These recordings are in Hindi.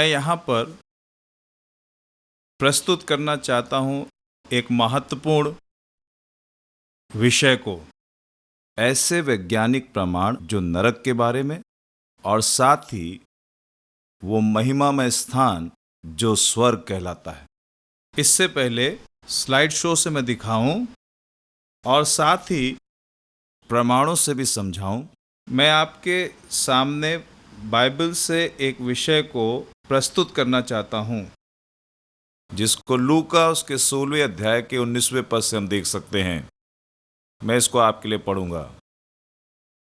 मैं यहाँ पर प्रस्तुत करना चाहता हूँ एक महत्वपूर्ण विषय को, ऐसे वैज्ञानिक प्रमाण जो नरक के बारे में और साथ ही वो महिमामय स्थान जो स्वर्ग कहलाता है। इससे पहले स्लाइड शो से मैं दिखाऊं और साथ ही प्रमाणों से भी समझाऊं, मैं आपके सामने बाइबल से एक विषय को प्रस्तुत करना चाहता हूं, जिसको लूका उसके 16वें अध्याय के 19वें पद से हम देख सकते हैं। मैं इसको आपके लिए पढ़ूंगा।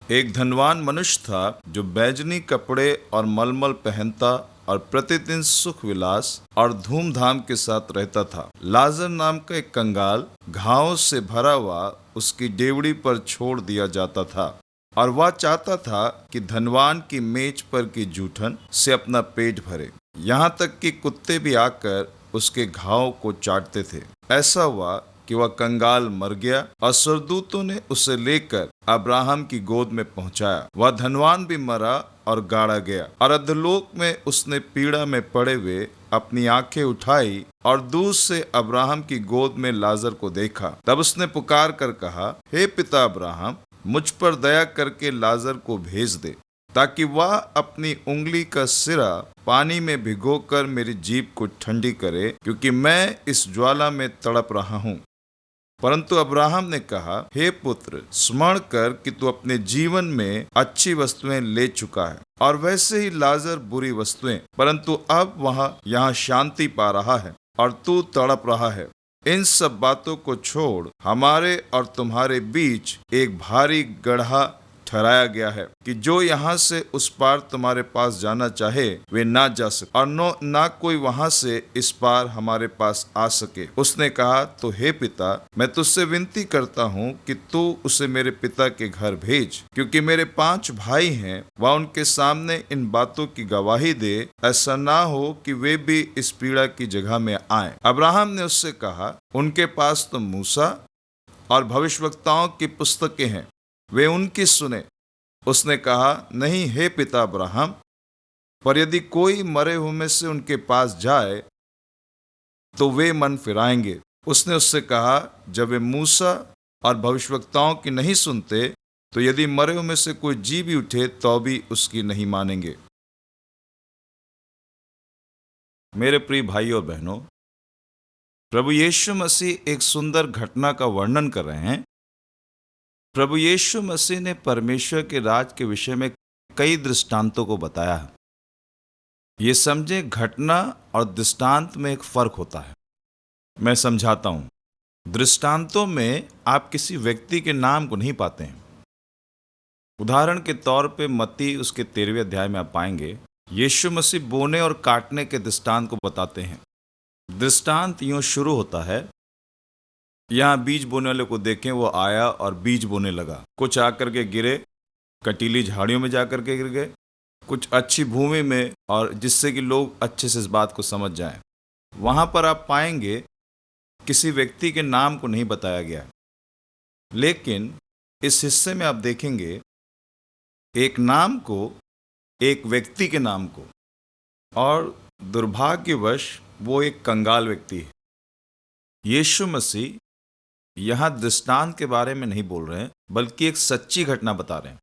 एक धनवान मनुष्य था जो बैजनी कपड़े और मलमल पहनता और प्रतिदिन सुख विलास और धूमधाम के साथ रहता था। लाजर नाम का एक कंगाल घावों से भरा हुआ उसकी डेवड़ी पर छोड़ दिया जाता था और वह चाहता था कि धनवान की मेज पर की जूठन से अपना पेट भरे, यहाँ तक कि कुत्ते भी आकर उसके घाव को चाटते थे। ऐसा हुआ कि वह कंगाल मर गया और स्वर्गदूतों ने उसे लेकर अब्राहम की गोद में पहुंचाया। वह धनवान भी मरा और गाड़ा गया और अधोलोक में उसने पीड़ा में पड़े हुए अपनी आंखें उठाई और दूर से अब्राहम की गोद में लाजर को देखा। तब उसने पुकार कर कहा, हे पिता अब्राहम, मुझ पर दया करके लाजर को भेज दे, ताकि वह अपनी उंगली का सिरा पानी में भिगोकर मेरी जीभ को ठंडी करे, क्योंकि मैं इस ज्वाला में तड़प रहा हूँ। परंतु अब्राहम ने कहा, हे पुत्र, स्मरण कर कि तू अपने जीवन में अच्छी वस्तुएं ले चुका है और वैसे ही लाजर बुरी वस्तुएं, परंतु अब वह यहाँ शांति पा रहा है और तू तड़प रहा है। इन सब बातों को छोड़ हमारे और तुम्हारे बीच एक भारी गड्ढा ठहराया गया है कि जो यहाँ से उस पार तुम्हारे पास जाना चाहे वे ना जा सके और ना कोई वहाँ से इस पार हमारे पास आ सके। उसने कहा, तो हे पिता, मैं तुझसे विनती करता हूँ कि तू उसे मेरे पिता के घर भेज, क्योंकि मेरे 5 भाई हैं। वह उनके सामने इन बातों की गवाही दे, ऐसा ना हो कि वे भी इस पीड़ा की जगह में आए। अब्राहम ने उससे कहा, उनके पास तो मूसा और भविष्यवक्ताओं की पुस्तकें हैं, वे उनकी सुने। उसने कहा, नहीं हे पिता अब्राहम, पर यदि कोई मरे हुए में से उनके पास जाए तो वे मन फिराएंगे। उसने उससे कहा, जब वे मूसा और भविष्यवक्ताओं की नहीं सुनते, तो यदि मरे हुए में से कोई जी भी उठे तो भी उसकी नहीं मानेंगे। मेरे प्रिय भाइयों और बहनों, प्रभु यीशु मसीह एक सुंदर घटना का वर्णन कर रहे हैं। प्रभु यीशु मसीह ने परमेश्वर के राज के विषय में कई दृष्टांतों को बताया है। ये समझे, घटना और दृष्टांत में एक फर्क होता है। मैं समझाता हूँ। दृष्टांतों में आप किसी व्यक्ति के नाम को नहीं पाते हैं। उदाहरण के तौर पे मत्ती उसके 13वें अध्याय में आप पाएंगे, यीशु मसीह बोने और काटने के दृष्टांत को बताते हैं। दृष्टांत यूं शुरू होता है, यहाँ बीज बोने वाले को देखें, वो आया और बीज बोने लगा। कुछ आकर के गिरे, कटीली झाड़ियों में जाकर के गिर गए, कुछ अच्छी भूमि में, और जिससे कि लोग अच्छे से इस बात को समझ जाएं। वहाँ पर आप पाएंगे किसी व्यक्ति के नाम को नहीं बताया गया, लेकिन इस हिस्से में आप देखेंगे एक नाम को, एक व्यक्ति के नाम को, और दुर्भाग्यवश वो एक कंगाल व्यक्ति है। यीशु मसीह यहाँ दृष्टांत के बारे में नहीं बोल रहे हैं, बल्कि एक सच्ची घटना बता रहे हैं।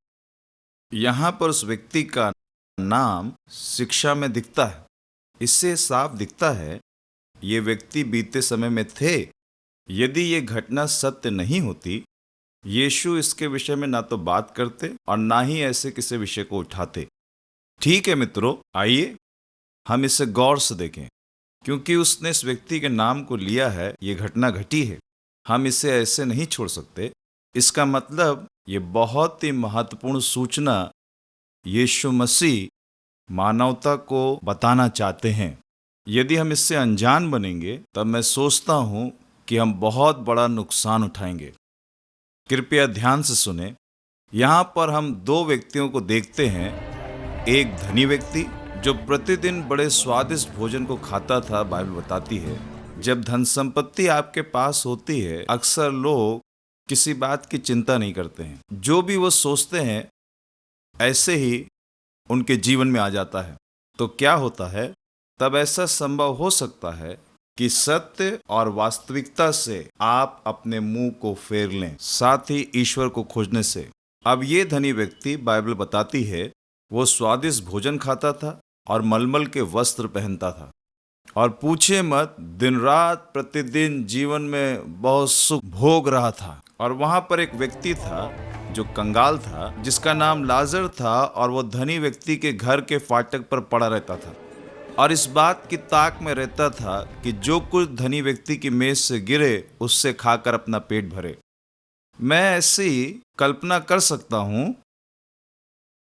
यहाँ पर उस व्यक्ति का नाम शिक्षा में दिखता है। इससे साफ दिखता है ये व्यक्ति बीते समय में थे। यदि ये घटना सत्य नहीं होती, यीशु इसके विषय में ना तो बात करते और ना ही ऐसे किसी विषय को उठाते। ठीक है मित्रों, आइए हम इसे गौर से देखें। क्योंकि उसने इस व्यक्ति के नाम को लिया है, ये घटना घटी है, हम इसे ऐसे नहीं छोड़ सकते। इसका मतलब ये बहुत ही महत्वपूर्ण सूचना यीशु मसीह मानवता को बताना चाहते हैं। यदि हम इससे अनजान बनेंगे, तब मैं सोचता हूँ कि हम बहुत बड़ा नुकसान उठाएंगे। कृपया ध्यान से सुने। यहाँ पर हम 2 व्यक्तियों को देखते हैं। एक धनी व्यक्ति जो प्रतिदिन बड़े स्वादिष्ट भोजन को खाता था। बाइबल बताती है, जब धन संपत्ति आपके पास होती है, अक्सर लोग किसी बात की चिंता नहीं करते हैं। जो भी वो सोचते हैं ऐसे ही उनके जीवन में आ जाता है। तो क्या होता है, तब ऐसा संभव हो सकता है कि सत्य और वास्तविकता से आप अपने मुंह को फेर लें, साथ ही ईश्वर को खोजने से। अब ये धनी व्यक्ति, बाइबल बताती है, वो स्वादिष्ट भोजन खाता था और मलमल के वस्त्र पहनता था, और पूछे मत, दिन रात प्रतिदिन जीवन में बहुत सुख भोग रहा था। और वहां पर एक व्यक्ति था जो कंगाल था, जिसका नाम लाजर था, और वो धनी व्यक्ति के घर के फाटक पर पड़ा रहता था और इस बात की ताक में रहता था कि जो कुछ धनी व्यक्ति की मेज से गिरे उससे खाकर अपना पेट भरे। मैं ऐसी कल्पना कर सकता हूं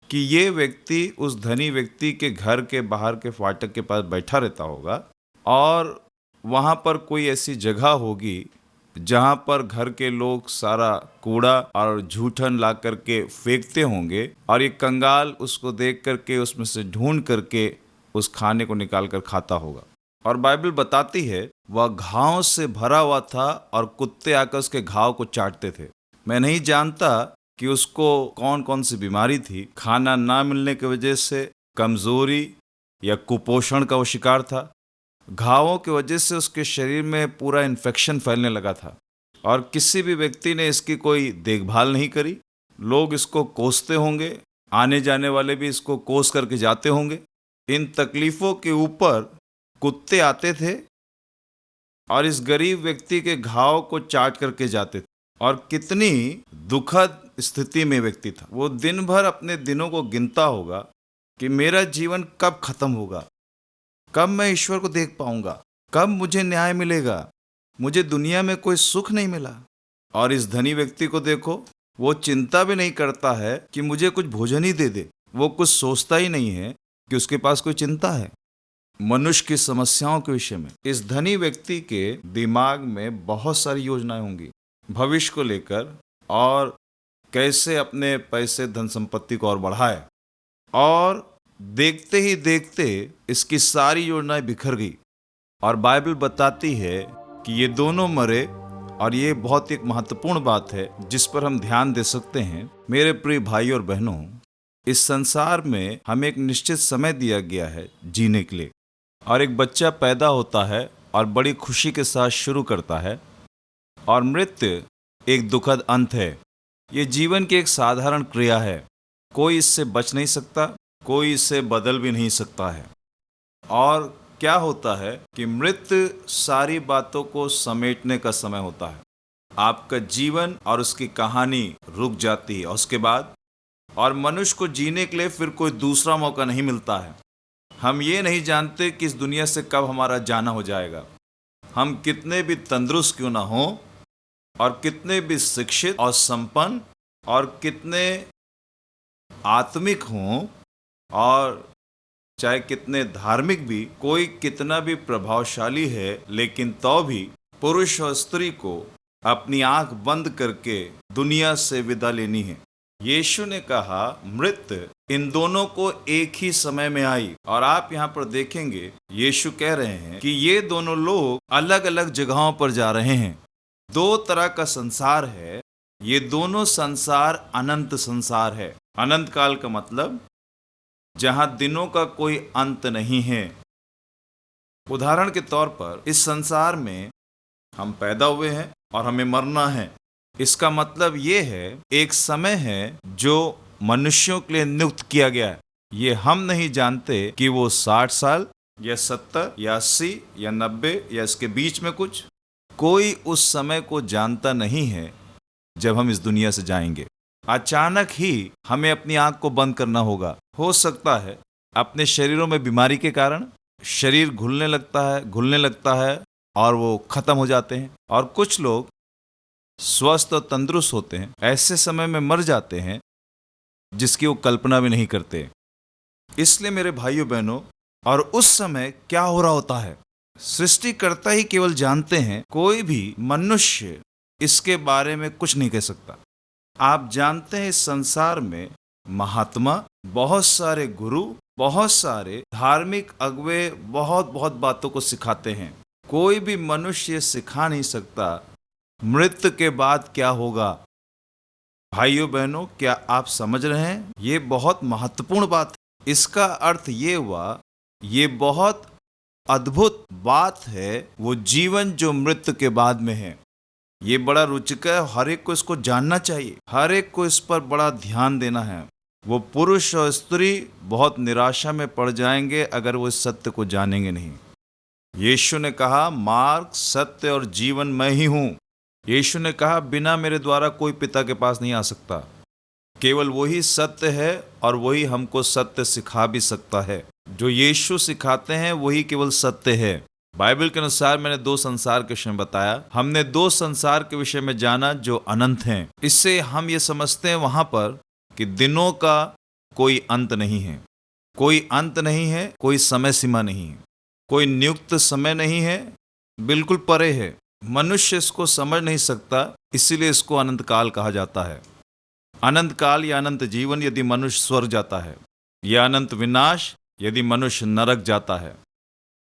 कि ये व्यक्ति उस धनी व्यक्ति के घर के बाहर के फाटक के पास बैठा रहता होगा और वहाँ पर कोई ऐसी जगह होगी जहाँ पर घर के लोग सारा कूड़ा और जूठन ला करके फेंकते होंगे, और ये कंगाल उसको देख करके उसमें से ढूंढ करके उस खाने को निकाल कर खाता होगा। और बाइबल बताती है वह घाव से भरा हुआ था और कुत्ते आकर उसके घाव को चाटते थे। मैं नहीं जानता कि उसको कौन कौन सी बीमारी थी, खाना ना मिलने की वजह से, कमजोरी या कुपोषण का वो शिकार था। घावों की वजह से उसके शरीर में पूरा इन्फेक्शन फैलने लगा था और किसी भी व्यक्ति ने इसकी कोई देखभाल नहीं करी। लोग इसको कोसते होंगे, आने जाने वाले भी इसको कोस करके जाते होंगे। इन तकलीफों के ऊपर कुत्ते आते थे और इस गरीब व्यक्ति के घाव को चाट करके जाते थे। और कितनी दुखद स्थिति में व्यक्ति था। वो दिन भर अपने दिनों को गिनता होगा कि मेरा जीवन कब खत्म होगा, कब मैं ईश्वर को देख पाऊंगा, कब मुझे न्याय मिलेगा, मुझे दुनिया में कोई सुख नहीं मिला। और इस धनी व्यक्ति को देखो, वो चिंता भी नहीं करता है कि मुझे कुछ भोजन ही दे दे। वो कुछ सोचता ही नहीं है कि उसके पास कोई चिंता है मनुष्य की समस्याओं के विषय में। इस धनी व्यक्ति के दिमाग में बहुत सारी योजनाएं होंगी भविष्य को लेकर, और कैसे अपने पैसे धन संपत्ति को और बढ़ाए। और देखते ही देखते इसकी सारी योजनाएं बिखर गई और बाइबल बताती है कि ये दोनों मरे। और ये बहुत एक महत्वपूर्ण बात है जिस पर हम ध्यान दे सकते हैं। मेरे प्रिय भाई और बहनों, इस संसार में हमें एक निश्चित समय दिया गया है जीने के लिए, और एक बच्चा पैदा होता है और बड़ी खुशी के साथ शुरू करता है, और मृत्यु एक दुखद अंत है। ये जीवन की एक साधारण क्रिया है, कोई इससे बच नहीं सकता, कोई इसे बदल भी नहीं सकता है। और क्या होता है कि मृत्यु सारी बातों को समेटने का समय होता है। आपका जीवन और उसकी कहानी रुक जाती है उसके बाद, और मनुष्य को जीने के लिए फिर कोई दूसरा मौका नहीं मिलता है। हम ये नहीं जानते कि इस दुनिया से कब हमारा जाना हो जाएगा। हम कितने भी तंदुरुस्त क्यों ना हों, और कितने भी शिक्षित और संपन्न और कितने आत्मिक हों, और चाहे कितने धार्मिक भी, कोई कितना भी प्रभावशाली है, लेकिन तो भी पुरुष और स्त्री को अपनी आंख बंद करके दुनिया से विदा लेनी है। यीशु ने कहा मृत्यु इन दोनों को एक ही समय में आई। और आप यहाँ पर देखेंगे यीशु कह रहे हैं कि ये दोनों लोग अलग अलग जगहों पर जा रहे हैं। दो तरह का संसार है। ये दोनों संसार अनंत संसार है। अनंत काल का मतलब जहां दिनों का कोई अंत नहीं है। उदाहरण के तौर पर इस संसार में हम पैदा हुए हैं और हमें मरना है। इसका मतलब ये है, एक समय है जो मनुष्यों के लिए नियुक्त किया गया है। ये हम नहीं जानते कि वो 60 साल या 70 या 80 या 90 या इसके बीच में कुछ, कोई उस समय को जानता नहीं है जब हम इस दुनिया से जाएंगे। अचानक ही हमें अपनी आंख को बंद करना होगा। हो सकता है अपने शरीरों में बीमारी के कारण शरीर घुलने लगता है और वो खत्म हो जाते हैं, और कुछ लोग स्वस्थ और तंदुरुस्त होते हैं, ऐसे समय में मर जाते हैं जिसकी वो कल्पना भी नहीं करते। इसलिए मेरे भाइयों बहनों, और उस समय क्या हो रहा होता है सृष्टिकर्ता ही केवल जानते हैं। कोई भी मनुष्य इसके बारे में कुछ नहीं कह सकता। आप जानते हैं इस संसार में महात्मा, बहुत सारे गुरु, बहुत सारे धार्मिक अगुवे बहुत बहुत बातों को सिखाते हैं। कोई भी मनुष्य सिखा नहीं सकता मृत्यु के बाद क्या होगा। भाइयों बहनों, क्या आप समझ रहे हैं? ये बहुत महत्वपूर्ण बात है। इसका अर्थ ये हुआ, ये बहुत अद्भुत बात है वो जीवन जो मृत्यु के बाद में है। ये बड़ा रुचिकर है, हर एक को इसको जानना चाहिए, हर एक को इस पर बड़ा ध्यान देना है। वो पुरुष और स्त्री बहुत निराशा में पड़ जाएंगे अगर वो इस सत्य को जानेंगे नहीं। यीशु ने कहा, मार्ग, सत्य और जीवन मैं ही हूँ। यीशु ने कहा, बिना मेरे द्वारा कोई पिता के पास नहीं आ सकता। केवल वही सत्य है और वही हमको सत्य सिखा भी सकता है। जो यीशु सिखाते हैं वही केवल सत्य है। बाइबल के अनुसार मैंने दो संसार के विषय में बताया। हमने दो संसार के विषय में जाना जो अनंत हैं। इससे हम ये समझते हैं वहां पर कि दिनों का कोई अंत नहीं है, कोई अंत नहीं है, कोई समय सीमा नहीं है, कोई नियुक्त समय नहीं है, बिल्कुल परे है। मनुष्य इसको समझ नहीं सकता, इसीलिए इसको अनंत काल कहा जाता है। अनंत काल या अनंत जीवन यदि मनुष्य स्वर्ग जाता है, या अनंत विनाश यदि मनुष्य नरक जाता है।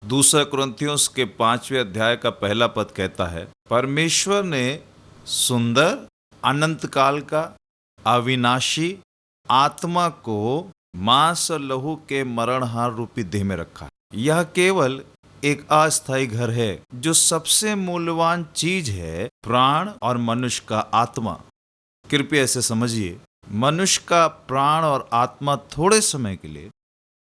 दूसरा कुरिन्थियों के 5वें अध्याय का पहला पद कहता है, परमेश्वर ने सुंदर अनंत काल का अविनाशी आत्मा को मांस और लहू के मरणहार रूपी देह में रखा। यह केवल एक अस्थायी घर है। जो सबसे मूल्यवान चीज है प्राण और मनुष्य का आत्मा। कृपया ऐसे समझिए, मनुष्य का प्राण और आत्मा थोड़े समय के लिए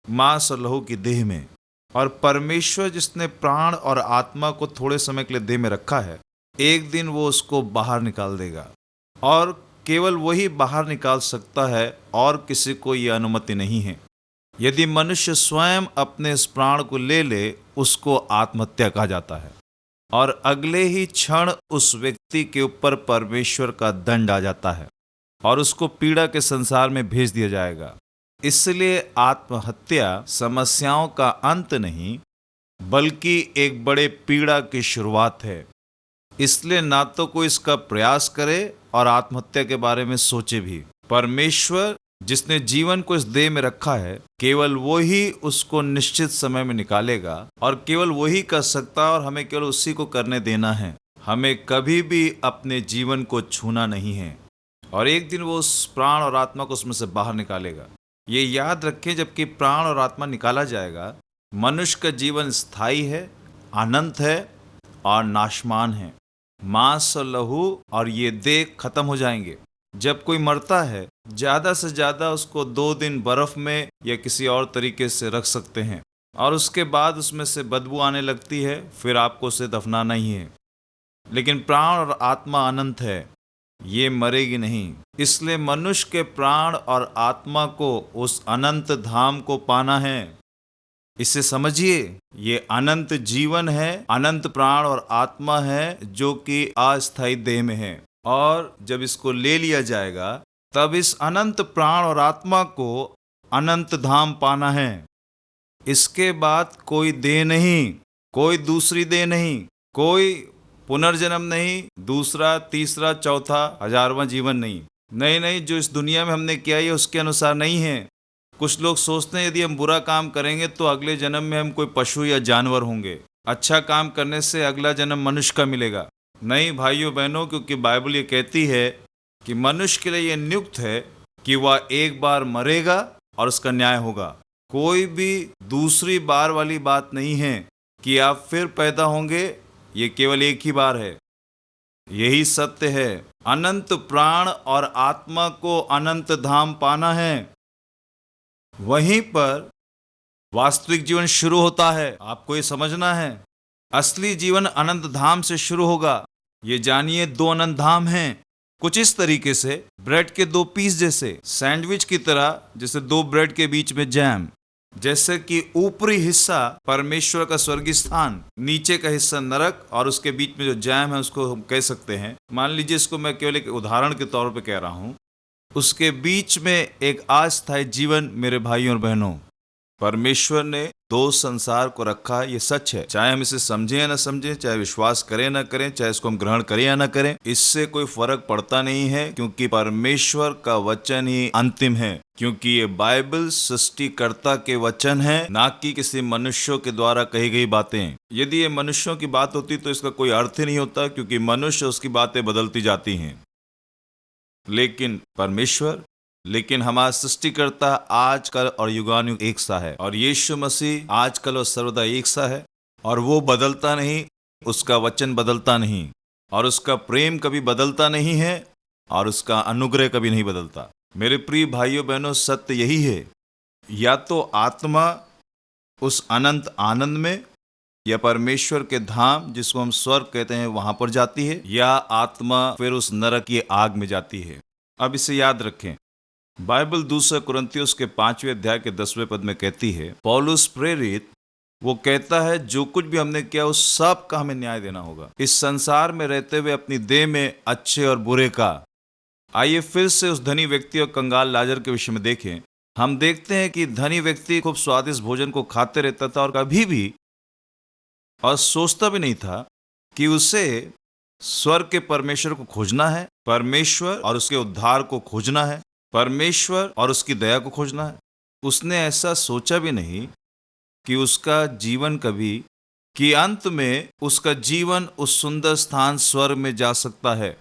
मांस और लहू की देह में, और परमेश्वर जिसने प्राण और आत्मा को थोड़े समय के लिए देह में रखा है, एक दिन वो उसको बाहर निकाल देगा, और केवल वही बाहर निकाल सकता है और किसी को यह अनुमति नहीं है। यदि मनुष्य स्वयं अपने इस प्राण को ले ले, उसको आत्महत्या कहा जाता है, और अगले ही क्षण उस व्यक्ति के ऊपर परमेश्वर का दंड आ जाता है और उसको पीड़ा के संसार में भेज दिया जाएगा। इसलिए आत्महत्या समस्याओं का अंत नहीं, बल्कि एक बड़े पीड़ा की शुरुआत है। इसलिए ना तो कोई इसका प्रयास करे और आत्महत्या के बारे में सोचे भी। परमेश्वर जिसने जीवन को इस देह में रखा है, केवल वो ही उसको निश्चित समय में निकालेगा, और केवल वही कर सकता है, और हमें केवल उसी को करने देना है। हमें कभी भी अपने जीवन को छूना नहीं है, और एक दिन वो उस प्राण और आत्मा को उसमें से बाहर निकालेगा। ये याद रखें, जबकि प्राण और आत्मा निकाला जाएगा, मनुष्य का जीवन स्थायी है, अनंत है और नाशमान है। मांस और लहू और ये देह खत्म हो जाएंगे। जब कोई मरता है, ज्यादा से ज्यादा उसको 2 दिन बर्फ में या किसी और तरीके से रख सकते हैं, और उसके बाद उसमें से बदबू आने लगती है, फिर आपको उसे दफनाना ही है। लेकिन प्राण और आत्मा अनंत है, ये मरेगी नहीं। इसलिए मनुष्य के प्राण और आत्मा को उस अनंत धाम को पाना है। इसे समझिए, ये अनंत जीवन है, अनंत प्राण और आत्मा है, जो कि अस्थायी देह में है। और जब इसको ले लिया जाएगा, तब इस अनंत प्राण और आत्मा को अनंत धाम पाना है। इसके बाद कोई देह नहीं, कोई दूसरी देह नहीं, कोई पुनर्जन्म नहीं, दूसरा, तीसरा, चौथा, 1000वां जीवन नहीं। नहीं, जो इस दुनिया में हमने किया है उसके अनुसार नहीं है। कुछ लोग सोचते हैं यदि हम बुरा काम करेंगे तो अगले जन्म में हम कोई पशु या जानवर होंगे, अच्छा काम करने से अगला जन्म मनुष्य का मिलेगा। नहीं भाइयों बहनों, क्योंकि बाइबल ये कहती है कि मनुष्य के लिए ये नियुक्त है कि वह एक बार मरेगा और उसका न्याय होगा। कोई भी दूसरी बार वाली बात नहीं है कि आप फिर पैदा होंगे, ये केवल एक ही बार है। यही सत्य है। अनंत प्राण और आत्मा को अनंत धाम पाना है। वहीं पर वास्तविक जीवन शुरू होता है। आपको ये समझना है, असली जीवन अनंत धाम से शुरू होगा। ये जानिए, 2 अनंत धाम हैं। कुछ इस तरीके से, ब्रेड के 2 पीस जैसे, सैंडविच की तरह, जैसे 2 ब्रेड के बीच में जैम। जैसे कि ऊपरी हिस्सा परमेश्वर का स्वर्गीय स्थान, नीचे का हिस्सा नरक, और उसके बीच में जो जैम है उसको हम कह सकते हैं, मान लीजिए, इसको मैं केवल एक उदाहरण के तौर पे कह रहा हूँ, उसके बीच में एक अस्थायी जीवन। मेरे भाइयों और बहनों, परमेश्वर ने 2 संसार को रखा, ये सच है। चाहे हम इसे समझें या न समझें, चाहे विश्वास करें ना करें, चाहे इसको हम ग्रहण करें या ना करें, इससे कोई फर्क पड़ता नहीं है, क्योंकि परमेश्वर का वचन ही अंतिम है। क्योंकि ये बाइबल सृष्टिकर्ता के वचन है, ना कि किसी मनुष्यों के द्वारा कही गई बातें। यदि ये मनुष्यों की बात होती तो इसका कोई अर्थ ही नहीं होता, क्योंकि मनुष्य उसकी बातें बदलती जाती हैं। लेकिन हमारा सृष्टिकर्ता आज कल और युगानुयुग एक सा है, और यीशु मसीह आज कल और सर्वदा एक सा है। और वो बदलता नहीं, उसका वचन बदलता नहीं, और उसका प्रेम कभी बदलता नहीं है, और उसका अनुग्रह कभी नहीं बदलता। मेरे प्रिय भाइयों बहनों, सत्य यही है, या तो आत्मा उस अनंत आनंद में या परमेश्वर के धाम जिसको हम स्वर्ग कहते हैं वहां पर जाती है, या आत्मा फिर उस नरक की आग में जाती है। अब इसे याद रखें, बाइबल 2 कुरिन्थियों के 5वें अध्याय के 10वें पद में कहती है, पौलुस प्रेरित वो कहता है जो कुछ भी हमने किया उस सब का हमें न्याय देना होगा, इस संसार में रहते हुए अपनी देह में अच्छे और बुरे का। आइए फिर से उस धनी व्यक्ति और कंगाल लाजर के विषय में देखें। हम देखते हैं कि धनी व्यक्ति खूब स्वादिष्ट भोजन को खाते रहता था और कभी भी और सोचता भी नहीं था कि उसे स्वर्ग के परमेश्वर को खोजना है, परमेश्वर और उसके उद्धार को खोजना है, परमेश्वर और उसकी दया को खोजना है। उसने ऐसा सोचा भी नहीं कि उसका जीवन कभी कि अंत में उसका जीवन उस सुंदर स्थान स्वर्ग में जा सकता है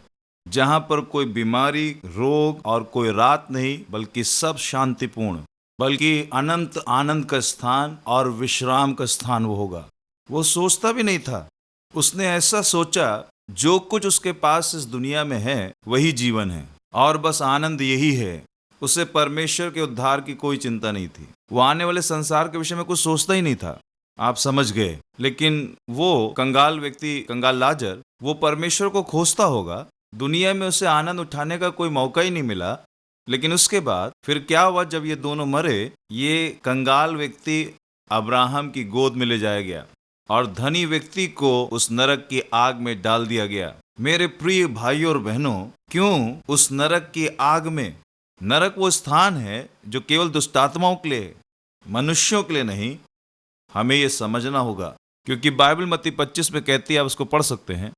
जहां पर कोई बीमारी, रोग और कोई रात नहीं, बल्कि सब शांतिपूर्ण, बल्कि अनंत आनंद का स्थान और विश्राम का स्थान वो होगा। वो सोचता भी नहीं था। उसने ऐसा सोचा जो कुछ उसके पास इस दुनिया में है वही जीवन है और बस आनंद यही है। उसे परमेश्वर के उद्धार की कोई चिंता नहीं थी। वो आने वाले संसार के विषय में कुछ सोचता ही नहीं था। आप समझ गए। लेकिन वो कंगाल व्यक्ति, कंगाल लाजर, वो परमेश्वर को खोजता होगा। दुनिया में उसे आनंद उठाने का कोई मौका ही नहीं मिला। लेकिन उसके बाद फिर क्या हुआ? जब ये दोनों मरे, ये कंगाल व्यक्ति अब्राहम की गोद में ले जाया गया और धनी व्यक्ति को उस नरक की आग में डाल दिया गया। मेरे प्रिय भाइयों और बहनों, क्यों उस नरक की आग में? नरक वो स्थान है जो केवल दुष्टात्माओं के लिए, मनुष्यों के लिए नहीं। हमें ये समझना होगा, क्योंकि बाइबल मत्ती 25 में कहती है, आप उसको पढ़ सकते हैं,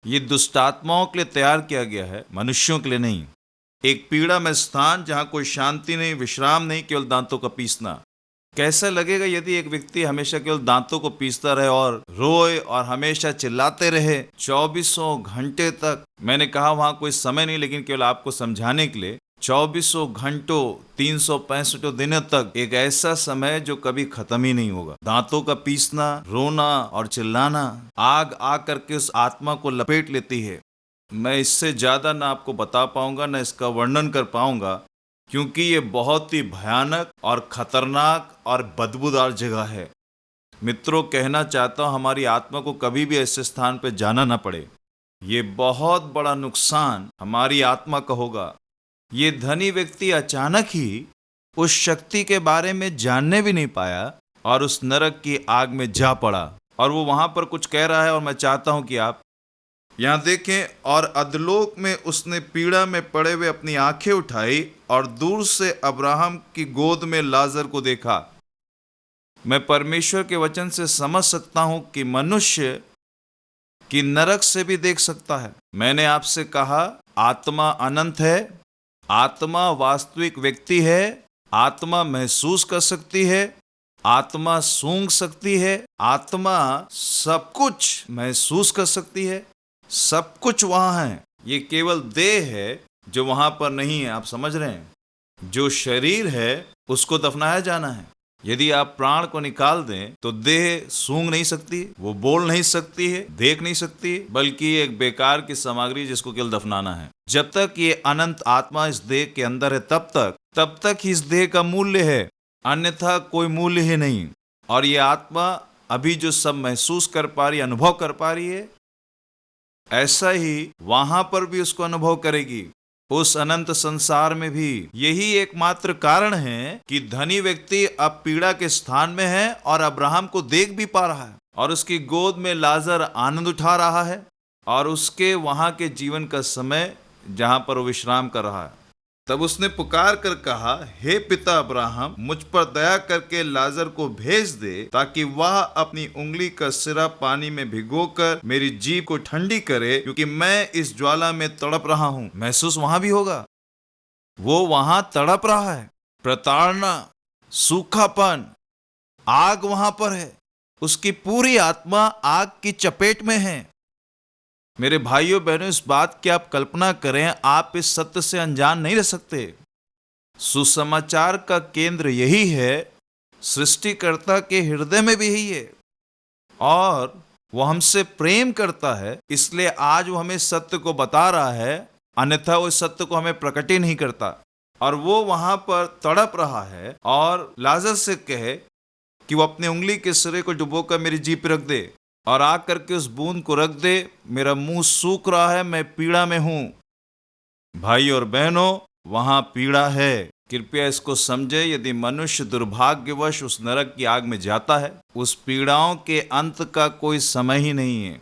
ये दुष्टात्माओं के लिए तैयार किया गया है, मनुष्यों के लिए नहीं। एक पीड़ा में स्थान जहां कोई शांति नहीं, विश्राम नहीं, केवल दांतों का पीसना। कैसा लगेगा यदि एक व्यक्ति हमेशा केवल दांतों को पीसता रहे और रोए और हमेशा चिल्लाते रहे 24 घंटे तक। मैंने कहा वहां कोई समय नहीं, लेकिन केवल आपको समझाने के लिए 24 घंटों 365 दिनों तक एक ऐसा समय जो कभी खत्म ही नहीं होगा। दांतों का पीसना, रोना और चिल्लाना, आग आग करके उस आत्मा को लपेट लेती है। मैं इससे ज्यादा ना आपको बता पाऊंगा, ना इसका वर्णन कर पाऊंगा, क्योंकि ये बहुत ही भयानक और खतरनाक और बदबूदार जगह है। मित्रों, कहना चाहता हूं, हमारी आत्मा को कभी भी ऐसे स्थान पर जाना ना पड़े। ये बहुत बड़ा नुकसान हमारी आत्मा का होगा। ये धनी व्यक्ति अचानक ही उस शक्ति के बारे में जानने भी नहीं पाया और उस नरक की आग में जा पड़ा। और वो वहां पर कुछ कह रहा है, और मैं चाहता हूं कि आप यहाँ देखें। और अधलोक में उसने पीड़ा में पड़े हुए अपनी आंखें उठाई और दूर से अब्राहम की गोद में लाजर को देखा। मैं परमेश्वर के वचन से समझ सकता हूं कि मनुष्य की नरक से भी देख सकता है। मैंने आपसे कहा, आत्मा अनंत है, आत्मा वास्तविक व्यक्ति है, आत्मा महसूस कर सकती है, आत्मा सूंघ सकती है, आत्मा सब कुछ महसूस कर सकती है, सब कुछ वहां है। ये केवल देह है जो वहां पर नहीं है। आप समझ रहे हैं? जो शरीर है उसको दफनाया जाना है। यदि आप प्राण को निकाल दें तो देह सूंघ नहीं सकती, वो बोल नहीं सकती है, देख नहीं सकती, बल्कि एक बेकार की सामग्री जिसको केवल दफनाना है। जब तक ये अनंत आत्मा इस देह के अंदर है तब तक ही इस देह का मूल्य है, अन्यथा कोई मूल्य ही नहीं। और ये आत्मा अभी जो सब महसूस कर पा रही, अनुभव कर पा रही है, ऐसा ही वहां पर भी उसको अनुभव करेगी, उस अनंत संसार में भी। यही एकमात्र कारण है कि धनी व्यक्ति अब पीड़ा के स्थान में है और अब्राहम को देख भी पा रहा है, और उसकी गोद में लाजर आनंद उठा रहा है, और उसके वहां के जीवन का समय जहां पर वो विश्राम कर रहा है। तब उसने पुकार कर कहा, हे पिता अब्राहम, मुझ पर दया करके लाजर को भेज दे, ताकि वह अपनी उंगली का सिरा पानी में भिगोकर मेरी जीभ को ठंडी करे, क्योंकि मैं इस ज्वाला में तड़प रहा हूं। महसूस वहां भी होगा, वो वहां तड़प रहा है। प्रताड़ना, सूखापन, आग वहां पर है, उसकी पूरी आत्मा आग की चपेट में है। मेरे भाइयों बहनों, इस बात की आप कल्पना करें, आप इस सत्य से अनजान नहीं रह सकते। सुसमाचार का केंद्र यही है, सृष्टिकर्ता के हृदय में भी यही है। और वो हमसे प्रेम करता है, इसलिए आज वो हमें सत्य को बता रहा है, अन्यथा वो इस सत्य को हमें प्रकट ही नहीं करता। और वो वहां पर तड़प रहा है और लाजर से कहे कि वो अपनी उंगली के सिरे को डुबोकर मेरी जीभ पे रख दे और आग करके उस बूंद को रख दे, मेरा मुंह सूख रहा है, मैं पीड़ा में हूं। भाई और बहनों, वहां पीड़ा है, कृपया इसको समझे। यदि मनुष्य दुर्भाग्यवश उस नरक की आग में जाता है, उस पीड़ाओं के अंत का कोई समय ही नहीं है।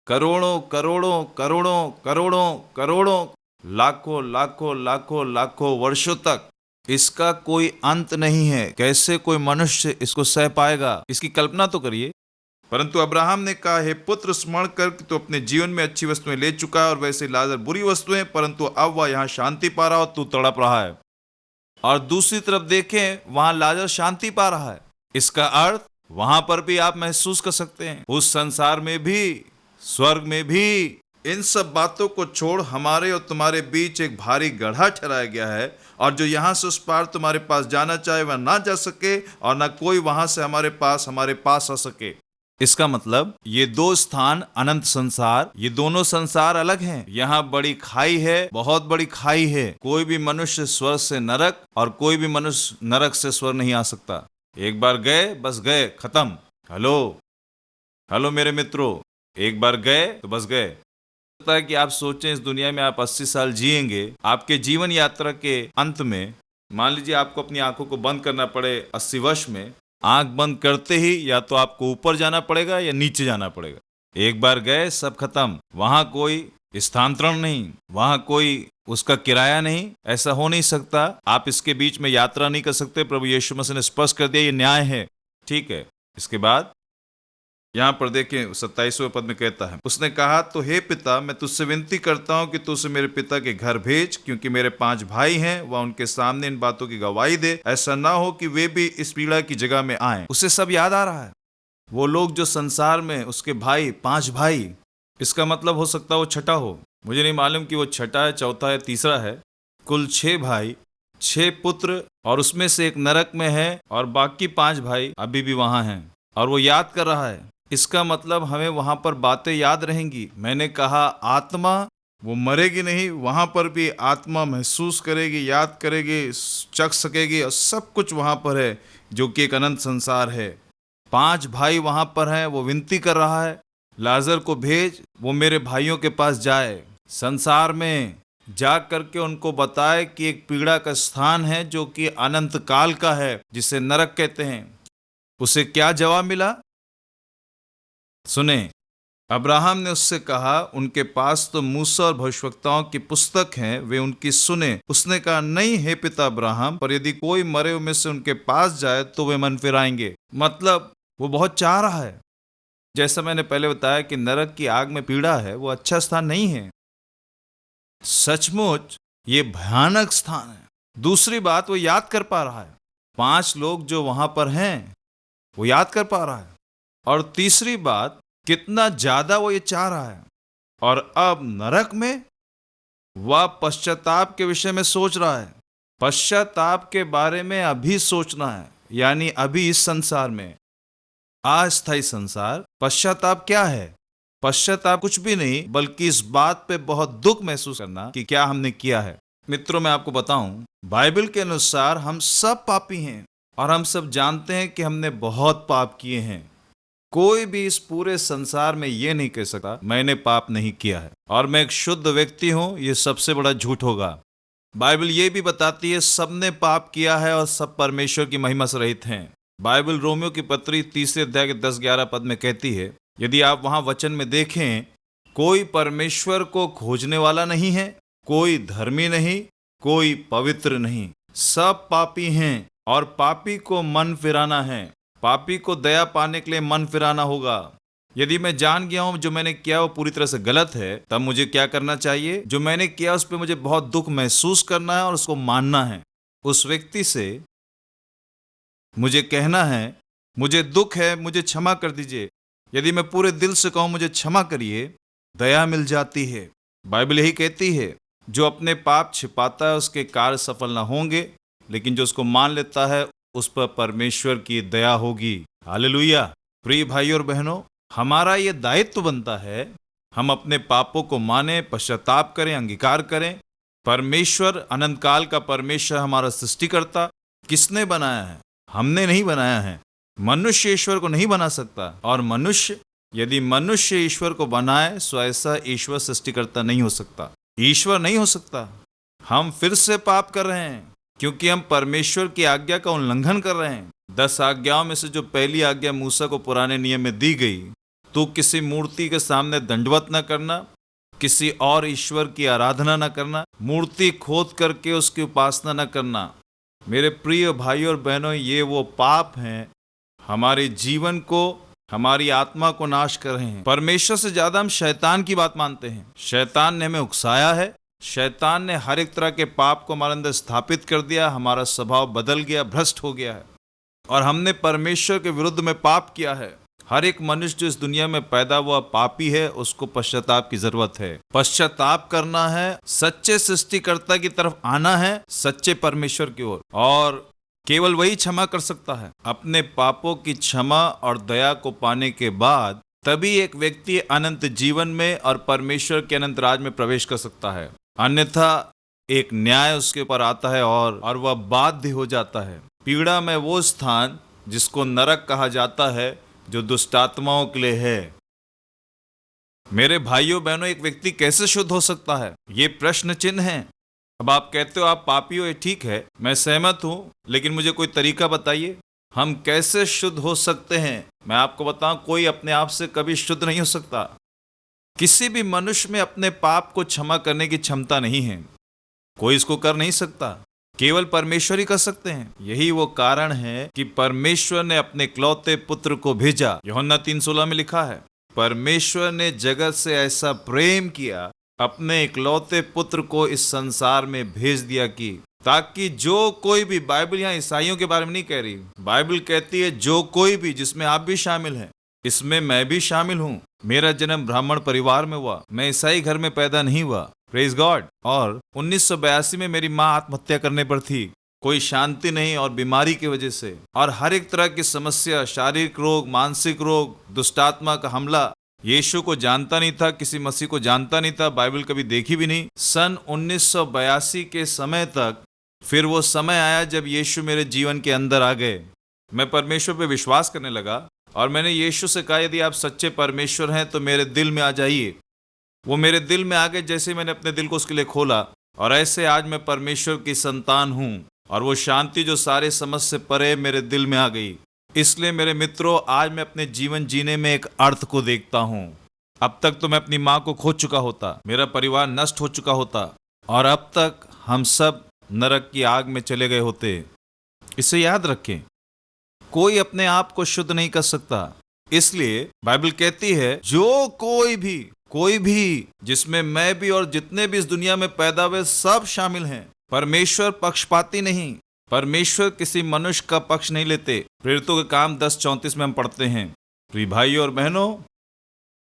करोड़ों करोड़ों करोड़ों करोड़ों करोड़ों लाखों लाखों लाखों लाखों वर्षों तक इसका कोई अंत नहीं है। कैसे कोई मनुष्य इसको सह पाएगा, इसकी कल्पना तो करिए। परंतु अब्राहम ने कहा, हे पुत्र, स्मरण कर कि तू अपने जीवन में अच्छी वस्तुएं ले चुका है और वैसे लाजर बुरी वस्तुएं, परंतु अब वह यहाँ शांति पा रहा और तू तड़प रहा है। और दूसरी तरफ देखें, वहां लाजर शांति पा रहा है। इसका अर्थ वहां पर भी आप महसूस कर सकते हैं, उस संसार में भी, स्वर्ग में भी इन सब बातों को छोड़ हमारे और तुम्हारे बीच एक भारी गड्ढा ठहराया गया है, और जो यहाँ से उस पार तुम्हारे पास जाना चाहे वह ना जा सके, और ना कोई वहां से हमारे पास आ सके। इसका मतलब ये दो स्थान, अनंत संसार, ये दोनों संसार अलग हैं। यहाँ बड़ी खाई है, बहुत बड़ी खाई है। कोई भी मनुष्य स्वर्ग से नरक और कोई भी मनुष्य नरक से स्वर्ग नहीं आ सकता। एक बार गए बस गए, खत्म। हेलो मेरे मित्रों, एक बार गए तो बस गए। लगता है कि आप सोचें इस दुनिया में आप 80 साल जिएंगे, आपके जीवन यात्रा के अंत में मान लीजिए आपको अपनी आंखों को बंद करना पड़े 80 वर्ष में, आंख बंद करते ही या तो आपको ऊपर जाना पड़ेगा या नीचे जाना पड़ेगा। एक बार गए सब खत्म, वहां कोई स्थानांतरण नहीं, वहां कोई उसका किराया नहीं, ऐसा हो नहीं सकता। आप इसके बीच में यात्रा नहीं कर सकते। प्रभु यीशु मसीह ने स्पष्ट कर दिया, ये न्याय है, ठीक है। इसके बाद यहाँ पर देखें 27वें पद में कहता है, उसने कहा, तो हे पिता, मैं तुझसे विनती करता हूँ कि तू उसे मेरे पिता के घर भेज, क्योंकि मेरे 5 भाई हैं, वह उनके सामने इन बातों की गवाही दे। ऐसा ना हो कि वे भी इस पीड़ा की जगह में आए। उसे सब याद आ रहा है, वो लोग जो संसार में उसके भाई, 5 भाई, इसका मतलब हो सकता है वो छठा हो, मुझे नहीं मालूम कि वो छठा है, चौथा है, तीसरा है। कुल 6 भाई, 6 पुत्र, और उसमें से एक नरक में है और बाकी 5 भाई अभी भी वहां हैं, और वो याद कर रहा है। इसका मतलब हमें वहां पर बातें याद रहेंगी। मैंने कहा आत्मा वो मरेगी नहीं, वहां पर भी आत्मा महसूस करेगी, याद करेगी, चख सकेगी, और सब कुछ वहां पर है, जो कि एक अनंत संसार है। 5 भाई वहां पर हैं, वो विनती कर रहा है, लाजर को भेज, वो मेरे भाइयों के पास जाए, संसार में जा करके उनको बताए कि एक पीड़ा का स्थान है जो कि अनंत काल का है, जिसे नरक कहते हैं। उसे क्या जवाब मिला सुने। अब्राहम ने उससे कहा, उनके पास तो मूसा और भविष्यवक्ताओं की पुस्तक है, वे उनकी सुने। उसने कहा, नहीं हे पिता अब्राहम, पर यदि कोई मरे हुए में से उनके पास जाए तो वे मन फिराएंगे। मतलब वो बहुत चाह रहा है। जैसा मैंने पहले बताया कि नरक की आग में पीड़ा है, वो अच्छा स्थान नहीं है, सचमुच ये भयानक स्थान है। दूसरी बात, वो याद कर पा रहा है, 5 लोग जो वहां पर हैं वो याद कर पा रहा है। और तीसरी बात, कितना ज्यादा वो ये चाह रहा है। और अब नरक में वह पश्चाताप के विषय में सोच रहा है। पश्चाताप के बारे में अभी सोचना है, यानी अभी इस संसार में, अस्थायी संसार। पश्चाताप क्या है? पश्चाताप कुछ भी नहीं, बल्कि इस बात पे बहुत दुख महसूस करना कि क्या हमने किया है। मित्रों, मैं आपको बताऊं, बाइबल के अनुसार हम सब पापी हैं, और हम सब जानते हैं कि हमने बहुत पाप किए हैं। कोई भी इस पूरे संसार में ये नहीं कह सकता मैंने पाप नहीं किया है और मैं एक शुद्ध व्यक्ति हूं। ये सबसे बड़ा झूठ होगा। बाइबल ये भी बताती है सबने पाप किया है और सब परमेश्वर की महिमा से रहित हैं। बाइबल रोमियो की पत्री 3 अध्याय के 10-11 पद में कहती है, यदि आप वहां वचन में देखें, कोई परमेश्वर को खोजने वाला नहीं है, कोई धर्मी नहीं, कोई पवित्र नहीं, सब पापी हैं और पापी को मन फिराना है। पापी को दया पाने के लिए मन फिराना होगा। यदि मैं जान गया हूं जो मैंने किया वो पूरी तरह से गलत है, तब मुझे क्या करना चाहिए? जो मैंने किया उस पर मुझे बहुत दुख महसूस करना है और उसको मानना है। उस व्यक्ति से मुझे कहना है, मुझे दुख है, मुझे क्षमा कर दीजिए। यदि मैं पूरे दिल से कहूं मुझे क्षमा करिए, दया मिल जाती है। बाइबल यही कहती है, जो अपने पाप छिपाता है उसके कार्य सफल ना होंगे, लेकिन जो उसको मान लेता है उस पर परमेश्वर की दया होगी। हालेलुया। प्रिय भाई और बहनों, हमारा ये दायित्व बनता है हम अपने पापों को माने, पश्चाताप करें, अंगीकार करें। परमेश्वर, अनंत काल का परमेश्वर, हमारा सृष्टिकर्ता, किसने बनाया है? हमने नहीं बनाया है। मनुष्य ईश्वर को नहीं बना सकता, और मनुष्य, यदि मनुष्य ईश्वर को बनाए सो ऐसा ईश्वर सृष्टिकर्ता नहीं हो सकता, ईश्वर नहीं हो सकता। हम फिर से पाप कर रहे हैं क्योंकि हम परमेश्वर की आज्ञा का उल्लंघन कर रहे हैं। 10 आज्ञाओं में से जो पहली आज्ञा मूसा को पुराने नियम में दी गई, तू किसी मूर्ति के सामने दंडवत न करना, किसी और ईश्वर की आराधना न करना, मूर्ति खोद करके उसकी उपासना न करना। मेरे प्रिय भाई और बहनों, ये वो पाप हैं हमारे जीवन को, हमारी आत्मा को नाश कर रहे हैं। परमेश्वर से ज्यादा हम शैतान की बात मानते हैं। शैतान ने हमें उकसाया है, शैतान ने हर एक तरह के पाप को हमारे अंदर स्थापित कर दिया, हमारा स्वभाव बदल गया, भ्रष्ट हो गया है, और हमने परमेश्वर के विरुद्ध में पाप किया है। हर एक मनुष्य जो इस दुनिया में पैदा हुआ पापी है, उसको पश्चाताप की जरूरत है। पश्चाताप करना है, सच्चे सृष्टिकर्ता की तरफ आना है, सच्चे परमेश्वर की ओर, और केवल वही क्षमा कर सकता है। अपने पापों की क्षमा और दया को पाने के बाद तभी एक व्यक्ति अनंत जीवन में और परमेश्वर के अनंत राज में प्रवेश कर सकता है। अन्यथा एक न्याय उसके ऊपर आता है और वह बाध्य हो जाता है। पीड़ा में वो स्थान जिसको नरक कहा जाता है, जो दुष्टात्माओं के लिए है। मेरे भाइयों बहनों, एक व्यक्ति कैसे शुद्ध हो सकता है? ये प्रश्न चिन्ह है। अब आप कहते हो आप पापी हो, ये ठीक है, मैं सहमत हूं, लेकिन मुझे कोई तरीका बताइए, हम कैसे शुद्ध हो सकते हैं? मैं आपको बताऊं, कोई अपने आप से कभी शुद्ध नहीं हो सकता। किसी भी मनुष्य में अपने पाप को क्षमा करने की क्षमता नहीं है, कोई इसको कर नहीं सकता, केवल परमेश्वर ही कर सकते हैं। यही वो कारण है कि परमेश्वर ने अपने इकलौते पुत्र को भेजा। यूहन्ना 3:16 में लिखा है, परमेश्वर ने जगत से ऐसा प्रेम किया, अपने इकलौते पुत्र को इस संसार में भेज दिया कि ताकि जो कोई भी, बाइबल यहाँ ईसाइयों के बारे में नहीं कह रही, बाइबल कहती है जो कोई भी, जिसमें आप भी शामिल हैं, इसमें मैं भी शामिल हूँ। मेरा जन्म ब्राह्मण परिवार में हुआ, मैं ईसाई घर में पैदा नहीं हुआ, प्रेज गॉड। और 1982 में मेरी माँ आत्महत्या करने पर थी, कोई शांति नहीं और बीमारी की वजह से, और हर एक तरह की समस्या, शारीरिक रोग, मानसिक रोग, दुष्टात्मा का हमला। यीशु को जानता नहीं था, किसी मसीह को जानता नहीं था, बाइबल कभी देखी भी नहीं। सन 1982 के समय तक, फिर वो समय आया जब यीशु मेरे जीवन के अंदर आ गए। मैं परमेश्वर पे विश्वास करने लगा और मैंने यीशु से कहा, यदि आप सच्चे परमेश्वर हैं तो मेरे दिल में आ जाइए। वो मेरे दिल में आ गए जैसे मैंने अपने दिल को उसके लिए खोला, और ऐसे आज मैं परमेश्वर की संतान हूँ, और वो शांति जो सारे समझ से परे मेरे दिल में आ गई। इसलिए मेरे मित्रों, आज मैं अपने जीवन जीने में एक अर्थ को देखता हूँ। अब तक तो मैं अपनी माँ को खो चुका होता, मेरा परिवार नष्ट हो चुका होता, और अब तक हम सब नरक की आग में चले गए होते। इसे याद रखें, कोई अपने आप को शुद्ध नहीं कर सकता। इसलिए बाइबल कहती है जो कोई भी, जिसमें मैं भी और जितने भी इस दुनिया में पैदा हुए सब शामिल हैं। परमेश्वर पक्षपाती नहीं, परमेश्वर किसी मनुष्य का पक्ष नहीं लेते। प्रेरितों के काम 10:34 में हम पढ़ते हैं। प्रिय भाई और बहनों,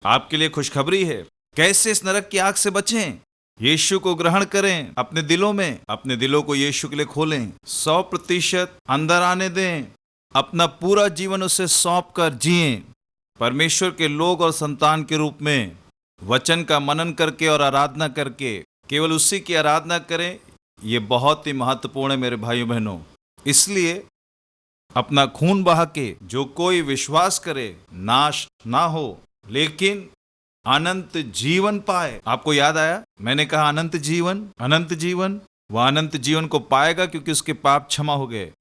आपके लिए खुशखबरी है, कैसे इस नरक की आग से बचें। यीशु को ग्रहण करें अपने दिलों में, अपने दिलों को यीशु के लिए खोलें, 100% अंदर आने दें, अपना पूरा जीवन उसे सौंप कर जिएं। परमेश्वर के लोग और संतान के रूप में वचन का मनन करके और आराधना करके केवल उसी की आराधना करें। ये बहुत ही महत्वपूर्ण है मेरे भाइयों बहनों। इसलिए अपना खून बहा के जो कोई विश्वास करे, नाश ना हो लेकिन अनंत जीवन पाए। आपको याद आया, मैंने कहा अनंत जीवन, अनंत जीवन। वह अनंत जीवन को पाएगा क्योंकि उसके पाप क्षमा हो गए।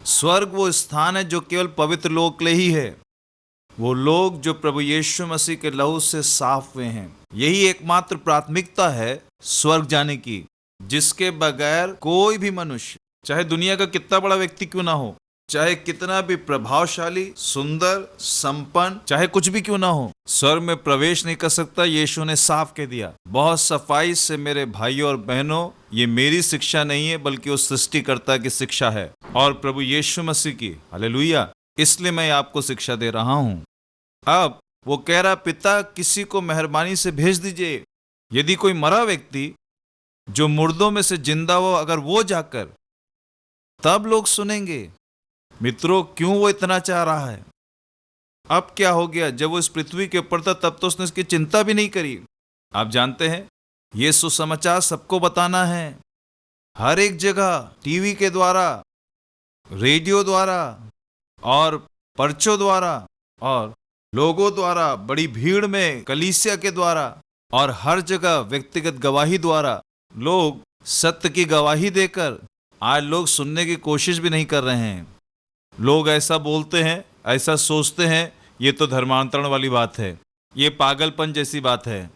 स्वर्ग वो स्थान है जो केवल पवित्र लोग के लिए ही है, वो लोग जो प्रभु यीशु मसीह के लहू से साफ हुए हैं। यही एकमात्र प्राथमिकता है स्वर्ग जाने की, जिसके बगैर कोई भी मनुष्य, चाहे दुनिया का कितना बड़ा व्यक्ति क्यों ना हो, चाहे कितना भी प्रभावशाली, सुंदर, संपन्न, चाहे कुछ भी क्यों ना हो, स्वर्ग में प्रवेश नहीं कर सकता। यीशु ने साफ कह दिया, बहुत सफाई से। मेरे भाइयों और बहनों, ये मेरी शिक्षा नहीं है बल्कि उस सृष्टिकर्ता की शिक्षा है और प्रभु यीशु मसीह की। हालेलुया। इसलिए मैं आपको शिक्षा दे रहा हूं। अब वो कह रहा, पिता किसी को मेहरबानी से भेज दीजिए। यदि कोई मरा व्यक्ति जो मुर्दों में से जिंदा हो, अगर वो जाकर, तब लोग सुनेंगे। मित्रों, क्यों वो इतना चाह रहा है? अब क्या हो गया? जब वो इस पृथ्वी के ऊपर था तब तो उसने इसकी चिंता भी नहीं करी। आप जानते हैं, ये सुसमाचार सबको बताना है, हर एक जगह, टीवी के द्वारा, रेडियो द्वारा और पर्चों द्वारा और लोगों द्वारा, बड़ी भीड़ में, कलीसिया के द्वारा और हर जगह व्यक्तिगत गवाही द्वारा लोग सत्य की गवाही देकर आज लोग सुनने की कोशिश भी नहीं कर रहे हैं। लोग ऐसा बोलते हैं, ऐसा सोचते हैं, ये तो धर्मांतरण वाली बात है, ये पागलपन जैसी बात है।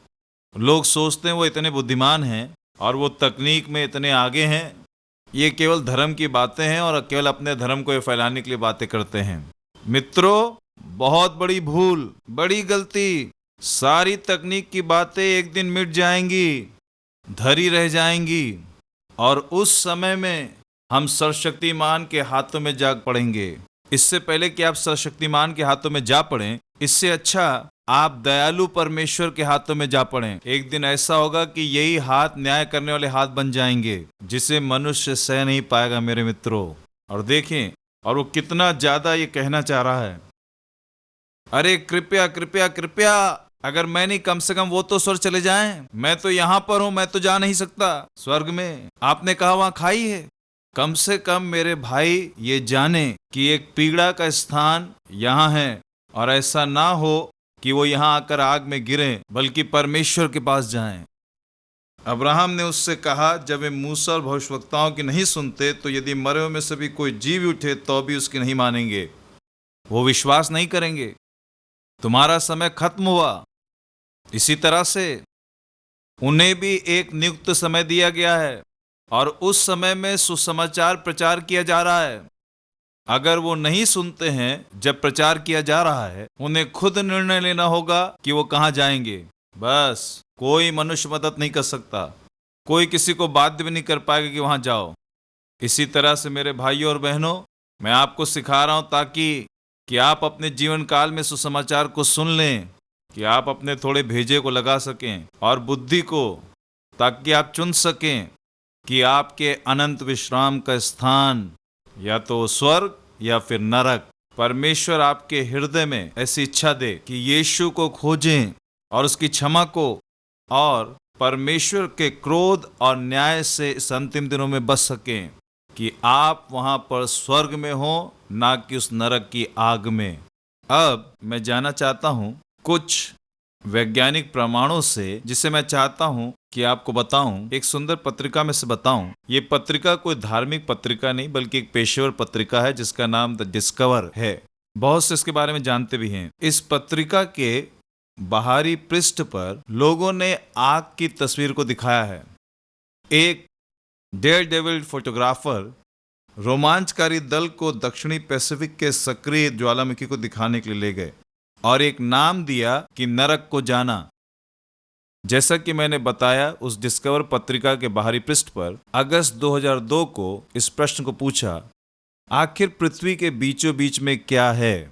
लोग सोचते हैं वो इतने बुद्धिमान हैं और वो तकनीक में इतने आगे हैं, ये केवल धर्म की बातें हैं और केवल अपने धर्म को फैलाने के लिए बातें करते हैं। मित्रों, बहुत बड़ी भूल, बड़ी गलती। सारी तकनीक की बातें एक दिन मिट जाएंगी, धरी रह जाएंगी और उस समय में हम सर्वशक्तिमान के हाथों में जा पड़ेंगे। इससे पहले कि आप सर्वशक्तिमान के हाथों में जा पड़ें, इससे अच्छा आप दयालु परमेश्वर के हाथों में जा पड़ें। एक दिन ऐसा होगा कि यही हाथ न्याय करने वाले हाथ बन जाएंगे, जिसे मनुष्य सह नहीं पाएगा मेरे मित्रों। और देखें, और वो कितना ज्यादा ये कहना चाह रहा है, अरे कृपया कृपया कृपया, अगर मैं नहीं, कम से कम वो तो स्वर्ग चले जाएं। मैं तो यहाँ पर हूं, मैं तो जा नहीं सकता स्वर्ग में। आपने कहा वहां खाई है। कम से कम मेरे भाई ये जाने कि एक पीड़ा का स्थान यहाँ है, और ऐसा ना हो कि वो यहाँ आकर आग में गिरें, बल्कि परमेश्वर के पास जाएं। अब्राहम ने उससे कहा, जब वे मूसा और भविष्यवक्ताओं की नहीं सुनते, तो यदि मरे हुए में से भी कोई जी भी उठे तो भी उसकी नहीं मानेंगे, वो विश्वास नहीं करेंगे। तुम्हारा समय खत्म हुआ। इसी तरह से उन्हें भी एक नियुक्त समय दिया गया है और उस समय में सुसमाचार प्रचार किया जा रहा है। अगर वो नहीं सुनते हैं जब प्रचार किया जा रहा है, उन्हें खुद निर्णय लेना होगा कि वो कहाँ जाएंगे। बस, कोई मनुष्य मदद नहीं कर सकता, कोई किसी को बाध्य भी नहीं कर पाएगा कि वहां जाओ। इसी तरह से मेरे भाइयों और बहनों, मैं आपको सिखा रहा हूं ताकि कि आप अपने जीवन काल में सुसमाचार को सुन लें, कि आप अपने थोड़े भेजे को लगा सकें और बुद्धि को, ताकि आप चुन सकें कि आपके अनंत विश्राम का स्थान या तो स्वर्ग या फिर नरक। परमेश्वर आपके हृदय में ऐसी इच्छा दे कि यीशु को खोजें और उसकी क्षमा को, और परमेश्वर के क्रोध और न्याय से इस अंतिम दिनों में बच सकें, कि आप वहां पर स्वर्ग में हो, ना कि उस नरक की आग में। अब मैं जाना चाहता हूं कुछ वैज्ञानिक प्रमाणों से, जिसे मैं चाहता हूं कि आपको बताऊं, एक सुंदर पत्रिका में से बताऊं। ये पत्रिका कोई धार्मिक पत्रिका नहीं, बल्कि एक पेशेवर पत्रिका है जिसका नाम द डिस्कवर है। बहुत से इसके बारे में जानते भी हैं। इस पत्रिका के बाहरी पृष्ठ पर लोगों ने आग की तस्वीर को दिखाया है। एक डेयर डेविल फोटोग्राफर रोमांचकारी दल को दक्षिणी पैसिफिक के सक्रिय ज्वालामुखी को दिखाने के लिए ले गए और एक नाम दिया कि नरक को जाना। जैसा कि मैंने बताया, उस डिस्कवर पत्रिका के बाहरी पृष्ठ पर अगस्त 2002 को इस प्रश्न को पूछा, आखिर पृथ्वी के बीचों बीच में क्या है।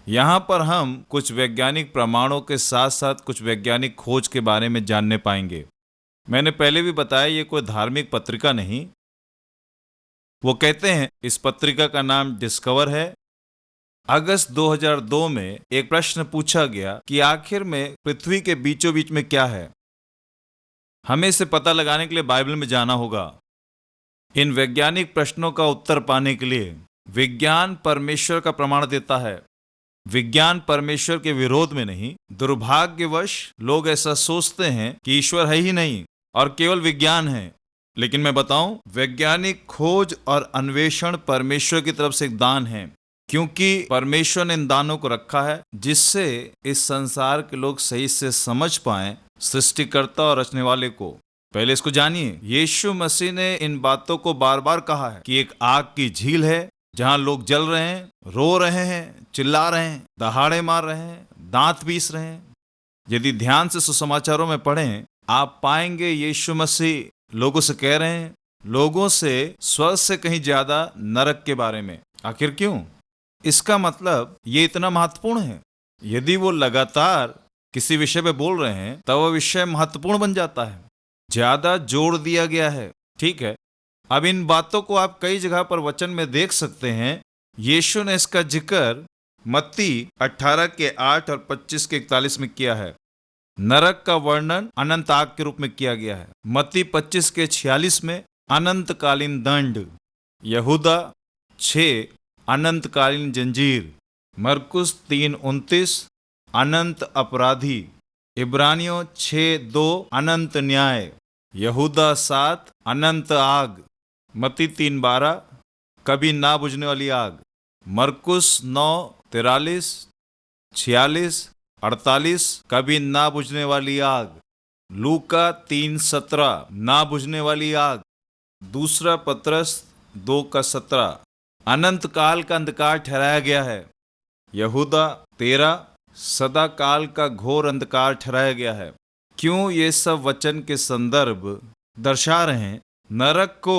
यहाँ पर हम कुछ वैज्ञानिक प्रमाणों के साथ साथ कुछ वैज्ञानिक खोज के बारे में जानने पाएंगे। मैंने पहले भी बताया, ये कोई धार्मिक पत्रिका नहीं। वो कहते हैं इस पत्रिका का नाम डिस्कवर है। अगस्त 2002 में एक प्रश्न पूछा गया कि आखिर में पृथ्वी के बीचों बीच में क्या है। हमें इसे पता लगाने के लिए बाइबल में जाना होगा। इन वैज्ञानिक प्रश्नों का उत्तर पाने के लिए विज्ञान परमेश्वर का प्रमाण देता है। विज्ञान परमेश्वर के विरोध में नहीं। दुर्भाग्यवश लोग ऐसा सोचते हैं कि ईश्वर है ही नहीं और केवल विज्ञान है। लेकिन मैं बताऊं, वैज्ञानिक खोज और अन्वेषण परमेश्वर की तरफ से एक दान है, क्योंकि परमेश्वर ने इन दानों को रखा है जिससे इस संसार के लोग सही से समझ पाएं सृष्टिकर्ता और रचने वाले को। पहले इसको जानिए। यीशु मसीह ने इन बातों को बार बार कहा है कि एक आग की झील है जहां लोग जल रहे हैं, रो रहे हैं, चिल्ला रहे हैं, दहाड़े मार रहे हैं, दांत पीस रहे हैं। यदि ध्यान से सुसमाचारों में पढ़ें, आप पाएंगे यीशु मसीह लोगों से कह रहे हैं, लोगों से स्वर्ग से कहीं ज्यादा नरक के बारे में। आखिर क्यों? इसका मतलब ये इतना महत्वपूर्ण है। यदि वो लगातार किसी विषय पे बोल रहे हैं तब वह विषय महत्वपूर्ण बन जाता है, ज्यादा जोड़ दिया गया है। ठीक है, अब इन बातों को आप कई जगह पर वचन में देख सकते हैं। यीशु ने इसका जिक्र मत्ती 18 के 8 और 25 के 41 में किया है। नरक का वर्णन अनंत आग के रूप में किया गया है। मत्ती 25 के 46 में अनंतकालीन दंड, यहूदा 6 अनंतकालीन जंजीर, मरकुस 3:29 अनंत अपराधी, इब्रानियों 6:2 अनंत न्याय, यहूदा 7 अनंत आग, मत्ती 3:12 कभी ना बुझने वाली आग, मरकुस 9:43 46 48 कभी ना बुझने वाली आग, लूका 3:17 ना बुझने वाली आग, दूसरा पतरस 2:17 अनंत काल का अंधकार ठहराया गया है, यहूदा 13 सदा काल का घोर अंधकार ठहराया गया है। क्यों ये सब वचन के संदर्भ दर्शा रहे हैं नरक को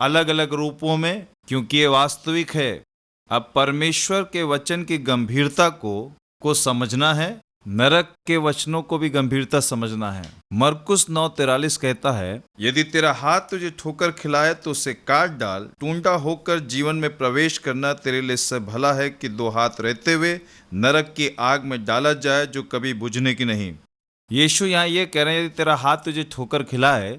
अलग अलग रूपों में? क्योंकि ये वास्तविक है। अब परमेश्वर के वचन की गंभीरता को समझना है, नरक के वचनों को भी गंभीरता समझना है। मरकुस 9:43 कहता है, यदि तेरा हाथ तुझे ठोकर खिलाए तो उसे काट डाल, टूंटा होकर जीवन में प्रवेश करना तेरे लिए इससे भला है कि 2 हाथ रहते हुए नरक की आग में डाला जाए जो कभी बुझने की नहीं। यीशु यहाँ ये कह रहे हैं, यदि तेरा हाथ तुझे ठोकर खिलाए,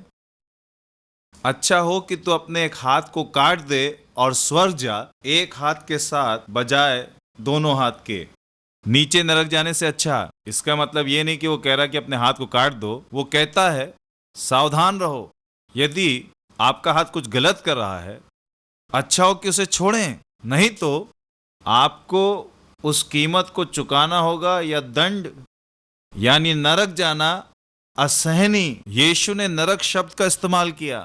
अच्छा हो कि तू अपने एक हाथ को काट दे और स्वर्ग जा, एक हाथ के साथ बजाय दोनों हाथ के, नीचे नरक जाने से अच्छा। इसका मतलब ये नहीं कि वो कह रहा कि अपने हाथ को काट दो, वो कहता है सावधान रहो, यदि आपका हाथ कुछ गलत कर रहा है, अच्छा हो कि उसे छोड़ें, नहीं तो आपको उस कीमत को चुकाना होगा या दंड यानी नरक जाना असहनीय। यीशु ने नरक शब्द का इस्तेमाल किया।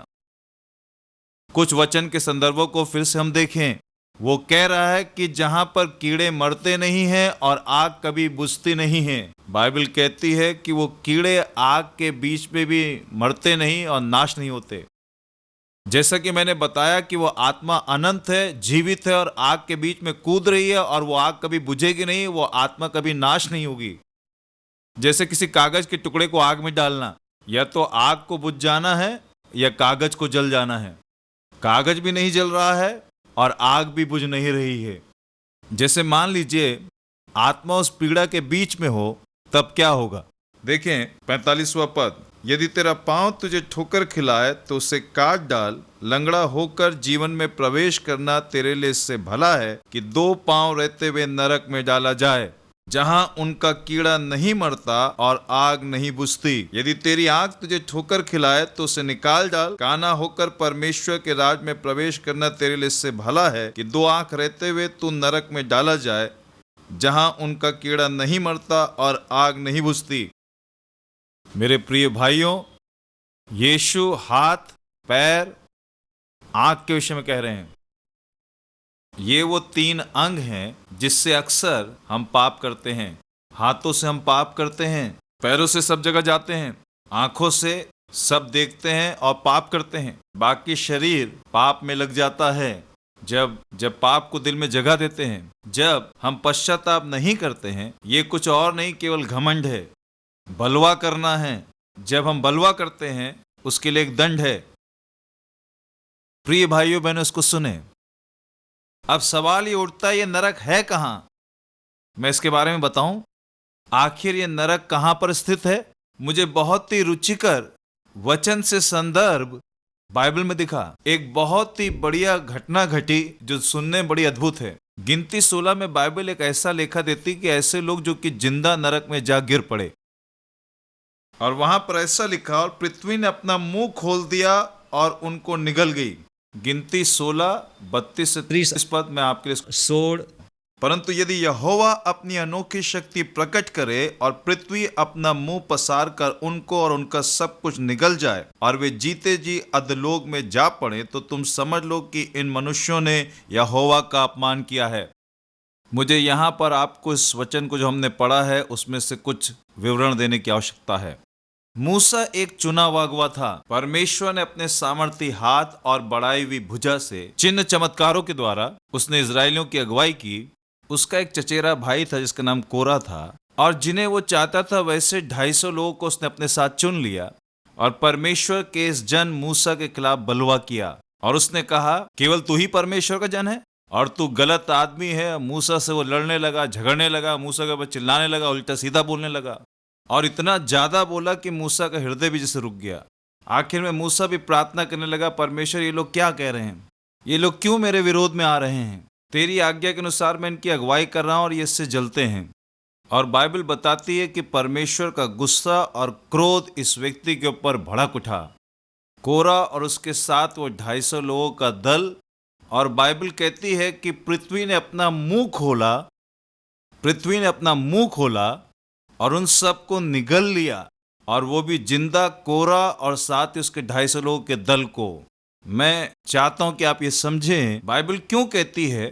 कुछ वचन के संदर्भों को फिर से हम देखें। वो कह रहा है कि जहां पर कीड़े मरते नहीं हैं और आग कभी बुझती नहीं है। बाइबल कहती है कि वो कीड़े आग के बीच में भी मरते नहीं और नाश नहीं होते। जैसा कि मैंने बताया कि वो आत्मा अनंत है, जीवित है और आग के बीच में कूद रही है और वो आग कभी बुझेगी नहीं, वो आत्मा कभी नाश नहीं होगी। जैसे किसी कागज के टुकड़े को आग में डालना, या तो आग को बुझ जाना है या कागज को जल जाना है। कागज भी नहीं जल रहा है और आग भी बुझ नहीं रही है। जैसे मान लीजिए आत्मा उस पीड़ा के बीच में हो, तब क्या होगा? देखें 45वां पद, यदि तेरा पांव तुझे ठोकर खिलाए तो उसे काट डाल, लंगड़ा होकर जीवन में प्रवेश करना तेरे लिए इससे भला है कि 2 पांव रहते हुए नरक में डाला जाए, जहां उनका कीड़ा नहीं मरता और आग नहीं बुझती। यदि तेरी आंख तुझे ठोकर खिलाए तो उसे निकाल डाल, काना होकर परमेश्वर के राज में प्रवेश करना तेरे लिए इससे भला है कि 2 आंख रहते हुए तू नरक में डाला जाए, जहां उनका कीड़ा नहीं मरता और आग नहीं बुझती। मेरे प्रिय भाइयों, यीशु हाथ, पैर, आंख के विषय में कह रहे हैं। ये वो 3 अंग हैं जिससे अक्सर हम पाप करते हैं। हाथों से हम पाप करते हैं, पैरों से सब जगह जाते हैं, आंखों से सब देखते हैं और पाप करते हैं। बाकी शरीर पाप में लग जाता है जब पाप को दिल में जगह देते हैं। जब हम पश्चाताप नहीं करते हैं, ये कुछ और नहीं केवल घमंड है, बलवा करना है। जब हम बलवा करते हैं उसके लिए एक दंड है। प्रिय भाइयों बहनों, इसको सुने। अब सवाल ये उठता है, ये नरक है कहां? मैं इसके बारे में बताऊं। आखिर ये नरक कहां पर स्थित है? मुझे बहुत ही रुचिकर वचन से संदर्भ बाइबल में दिखा। एक बहुत ही बढ़िया घटना घटी जो सुनने बड़ी अद्भुत है। गिनती 16 में बाइबल एक ऐसा लेखा देती कि ऐसे लोग जो कि जिंदा नरक में जा गिर पड़े, और वहां पर ऐसा लिखा, और पृथ्वी ने अपना मुंह खोल दिया और उनको निगल गई। गिनती 16:32 से 30 पद में आपके लिए सोड़। परंतु यदि यहोवा अपनी अनोखी शक्ति प्रकट करे और पृथ्वी अपना मुंह पसार कर उनको और उनका सब कुछ निगल जाए और वे जीते जी अधलोक में जा पड़े, तो तुम समझ लो कि इन मनुष्यों ने यहोवा का अपमान किया है। मुझे यहाँ पर आपको इस वचन को जो हमने पढ़ा है उसमें से कुछ विवरण देने की आवश्यकता है। मूसा एक चुना हुआ अगुवा था। परमेश्वर ने अपने सामर्थी हाथ और बढ़ाई हुई भुजा से चिन्ह चमत्कारों के द्वारा उसने इजरायलियों की अगुवाई की। उसका एक चचेरा भाई था जिसका नाम कोरा था, और जिन्हें वो चाहता था वैसे 250 लोगों को उसने अपने साथ चुन लिया और परमेश्वर के इस जन मूसा के खिलाफ बलवा किया। और उसने कहा, केवल तू ही परमेश्वर का जन है, और तू गलत आदमी है। मूसा से वो लड़ने लगा, झगड़ने लगा, मूसा के ऊपर चिल्लाने लगा, उल्टा सीधा बोलने लगा और इतना ज्यादा बोला कि मूसा का हृदय भी जैसे रुक गया। आखिर में मूसा भी प्रार्थना करने लगा, परमेश्वर ये लोग क्या कह रहे हैं, ये लोग क्यों मेरे विरोध में आ रहे हैं? तेरी आज्ञा के अनुसार मैं इनकी अगुवाई कर रहा हूं और ये इससे जलते हैं। और बाइबल बताती है कि परमेश्वर का गुस्सा और क्रोध इस व्यक्ति के ऊपर भड़क उठा। कोरा और उसके साथ वो 250 लोगों का दल, और बाइबल कहती है कि पृथ्वी ने अपना मुंह खोला और उन सबको निगल लिया, और वो भी जिंदा, कोरा और साथ ही उसके 250 लोगों के दल को। मैं चाहता हूं कि आप ये समझें बाइबल क्यों कहती है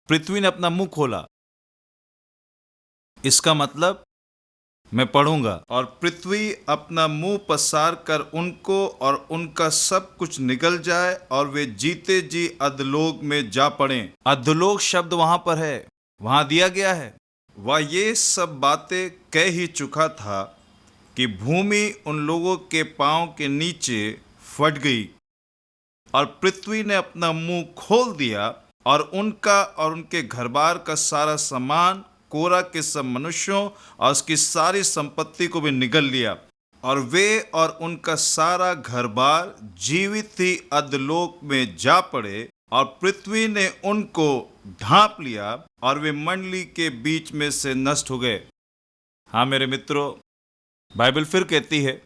पृथ्वी ने अपना मुंह खोला। इसका मतलब मैं पढ़ूंगा, और पृथ्वी अपना मुंह पसार कर उनको और उनका सब कुछ निगल जाए और वे जीते जी अधोलोक में जा पड़े। अधोलोक शब्द वहां पर है, वहां दिया गया है। वह ये सब बातें कह ही चुका था कि भूमि उन लोगों के पांव के नीचे फट गई और पृथ्वी ने अपना मुंह खोल दिया और उनका और उनके घरबार का सारा सामान, कोरा के सब मनुष्यों और उसकी सारी संपत्ति को भी निगल लिया, और वे और उनका सारा घरबार जीवित ही अधोलोक में जा पड़े, और पृथ्वी ने उनको ढांप लिया और वे मंडली के बीच में से नष्ट हो गए। हाँ मेरे मित्रों, बाइबल फिर कहती है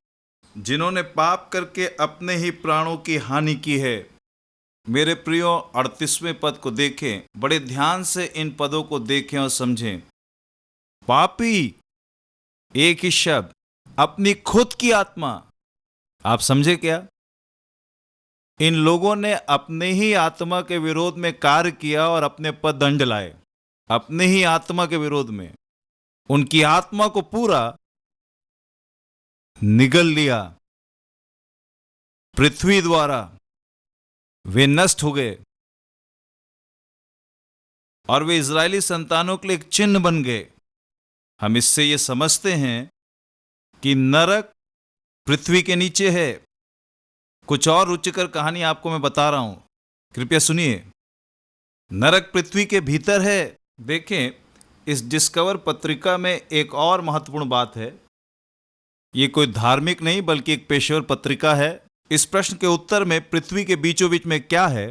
जिन्होंने पाप करके अपने ही प्राणों की हानि की है। मेरे प्रियो, 38वें पद को देखें, बड़े ध्यान से इन पदों को देखें और समझें। पापी, एक ही शब्द, अपनी खुद की आत्मा। आप समझे क्या? इन लोगों ने अपने ही आत्मा के विरोध में कार्य किया और अपने पर दंड लाए। अपने ही आत्मा के विरोध में उनकी आत्मा को पूरा निगल लिया पृथ्वी द्वारा। वे नष्ट हो गए और वे इजरायली संतानों के लिए एक चिन्ह बन गए। हम इससे ये समझते हैं कि नरक पृथ्वी के नीचे है। कुछ और रुचिकर कहानी आपको मैं बता रहा हूं, कृपया सुनिए। नरक पृथ्वी के भीतर है। देखें, इस डिस्कवर पत्रिका में एक और महत्वपूर्ण बात है। ये कोई धार्मिक नहीं बल्कि एक पेशेवर पत्रिका है। इस प्रश्न के उत्तर में पृथ्वी के बीचों बीच में क्या है,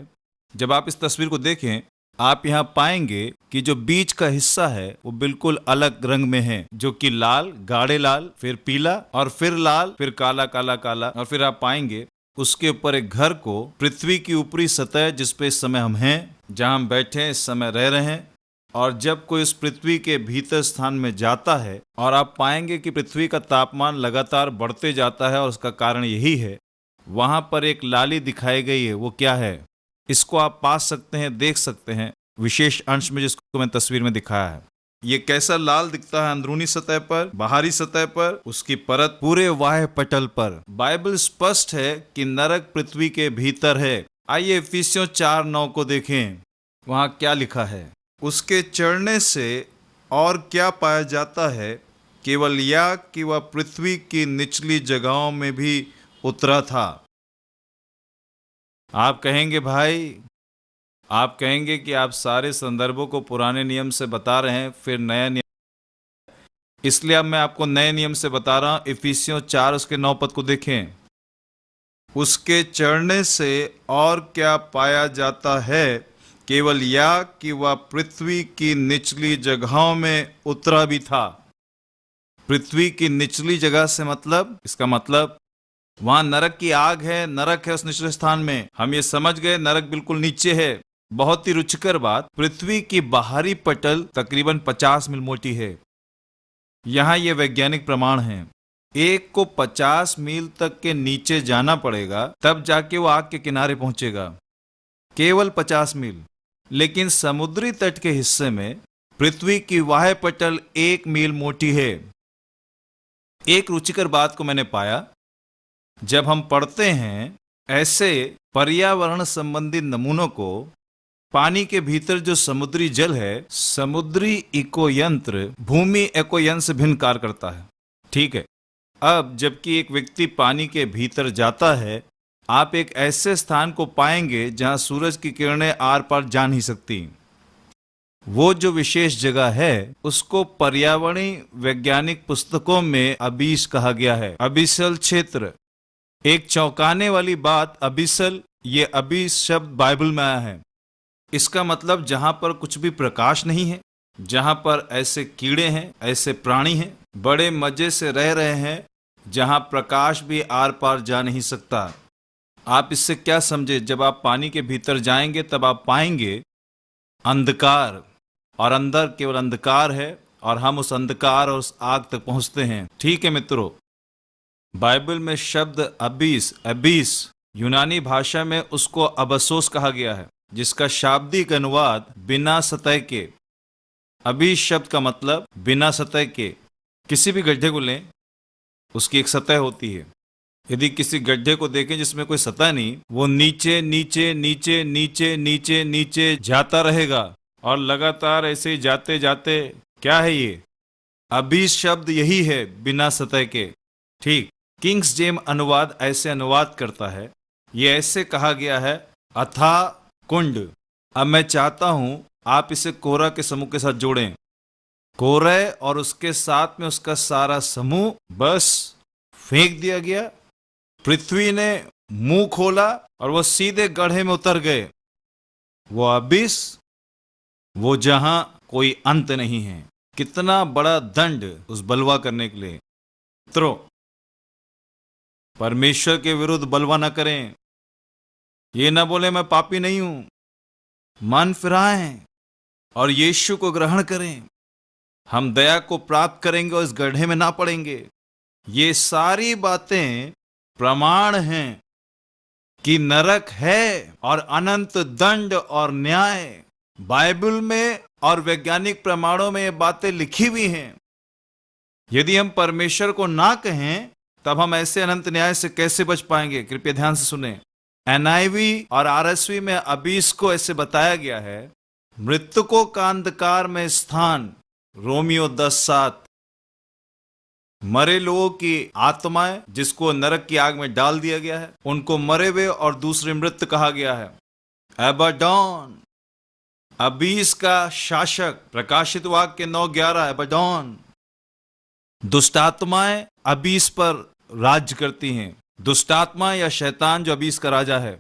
जब आप इस तस्वीर को देखें आप यहां पाएंगे कि जो बीच का हिस्सा है वो बिल्कुल अलग रंग में है, जो कि लाल, गाढ़े लाल, फिर पीला और फिर लाल, फिर काला काला काला, और फिर आप पाएंगे उसके ऊपर एक घर को, पृथ्वी की ऊपरी सतह जिस पे इस समय हम हैं, जहां हम बैठे हैं, इस समय रह रहे हैं। और जब कोई इस पृथ्वी के भीतर स्थान में जाता है और आप पाएंगे कि पृथ्वी का तापमान लगातार बढ़ते जाता है, और उसका कारण यही है, वहां पर एक लाली दिखाई गई है। वो क्या है, इसको आप पा सकते हैं, देख सकते हैं विशेष अंश में जिसको मैं तस्वीर में दिखाया है। ये कैसा लाल दिखता है अंदरूनी सतह पर, बाहरी सतह पर, उसकी परत पूरे वाह्य पटल पर। बाइबल स्पष्ट है कि नरक पृथ्वी के भीतर है। आइए इफिसियों 4:9 को देखें, वहां क्या लिखा है। उसके चढ़ने से और क्या पाया जाता है, केवल यह कि वह पृथ्वी की निचली जगहों में भी उतरा था। आप कहेंगे भाई, आप कहेंगे कि आप सारे संदर्भों को पुराने नियम से बता रहे हैं, फिर नया नियम, इसलिए अब मैं आपको नए नियम से बता रहा हूं। इफिसियों 4 उसके 9 पद को देखें। उसके चढ़ने से और क्या पाया जाता है, केवल यह कि वह पृथ्वी की निचली जगहों में उतरा भी था। पृथ्वी की निचली जगह से मतलब, इसका मतलब वहां नरक की आग है, नरक है उस निचले स्थान में। हम ये समझ गए नरक बिल्कुल नीचे है। बहुत ही रुचिकर बात, पृथ्वी की बाहरी पटल तकरीबन 50 मील मोटी है। यहां ये वैज्ञानिक प्रमाण है। एक को 50 मील तक के नीचे जाना पड़ेगा, तब जाके वो आग के किनारे पहुंचेगा। केवल 50 मील। लेकिन समुद्री तट के हिस्से में पृथ्वी की वाह्य पटल 1 मील मोटी है। एक रुचिकर बात को मैंने पाया, जब हम पढ़ते हैं ऐसे पर्यावरण संबंधी नमूनों को, पानी के भीतर जो समुद्री जल है, समुद्री इको यंत्र भूमि इको यंत्र से भिन्न कार्य करता है। ठीक है। अब जबकि एक व्यक्ति पानी के भीतर जाता है, आप एक ऐसे स्थान को पाएंगे जहां सूरज की किरणें आर पार जा नहीं सकती। वो जो विशेष जगह है उसको पर्यावरणीय वैज्ञानिक पुस्तकों में अबीस कहा गया है। अबिसल क्षेत्र। एक चौंकाने वाली बात, अबिसल, ये अबीस शब्द बाइबल में आया है। इसका मतलब जहां पर कुछ भी प्रकाश नहीं है, जहां पर ऐसे कीड़े हैं, ऐसे प्राणी हैं, बड़े मजे से रह रहे हैं, जहां प्रकाश भी आर पार जा नहीं सकता। आप इससे क्या समझे? जब आप पानी के भीतर जाएंगे तब आप पाएंगे अंधकार, और अंदर केवल अंधकार है, और हम उस अंधकार और उस आग तक पहुंचते हैं। ठीक है मित्रों, बाइबल में शब्द अबीस, अबीस, यूनानी भाषा में उसको अबसोस कहा गया है, जिसका शाब्दिक अनुवाद बिना सतह के। अबीस शब्द का मतलब बिना सतह के। किसी भी गड्ढे को लें, उसकी एक सतह होती है। यदि किसी गड्ढे को देखें जिसमें कोई सतह नहीं, वो नीचे नीचे नीचे नीचे नीचे नीचे जाता रहेगा, और लगातार ऐसे ही जाते जाते, क्या है ये? अबीस शब्द यही है, बिना सतह के। ठीक, किंग्स जेम अनुवाद ऐसे अनुवाद करता है, ये ऐसे कहा गया है, अथाह कुंड। अब मैं चाहता हूं आप इसे कोरह के समूह के साथ जोड़ें। कोरह और उसके साथ में उसका सारा समूह बस फेंक दिया गया। पृथ्वी ने मुंह खोला और वो सीधे गड्ढे में उतर गए। वो अबिस, वो जहां कोई अंत नहीं है। कितना बड़ा दंड उस बलवा करने के लिए। मित्रों, परमेश्वर के विरुद्ध बलवा न करें। ये ना बोले मैं पापी नहीं हूं। मन फिराएं और यीशु को ग्रहण करें। हम दया को प्राप्त करेंगे और इस गड्ढे में ना पड़ेंगे। ये सारी बातें प्रमाण हैं कि नरक है और अनंत दंड और न्याय। बाइबल में और वैज्ञानिक प्रमाणों में ये बातें लिखी हुई हैं। यदि हम परमेश्वर को ना कहें तब हम ऐसे अनंत न्याय से कैसे बच पाएंगे? कृपया ध्यान से सुने। एनआईवी और आरएसवी में अबीस को ऐसे बताया गया है, मृतकों का अंधकार में स्थान, रोमियो 10:7। मरे लोगों की आत्माएं जिसको नरक की आग में डाल दिया गया है, उनको मरे हुए और दूसरे मृत कहा गया है। एबाडॉन, अबीस का शासक, प्रकाशित वाक्य 9:11। एबाडॉन, दुष्टात्माएं अबीस पर राज्य करती हैं। दुष्टात्मा या शैतान जो अबीस का राजा है।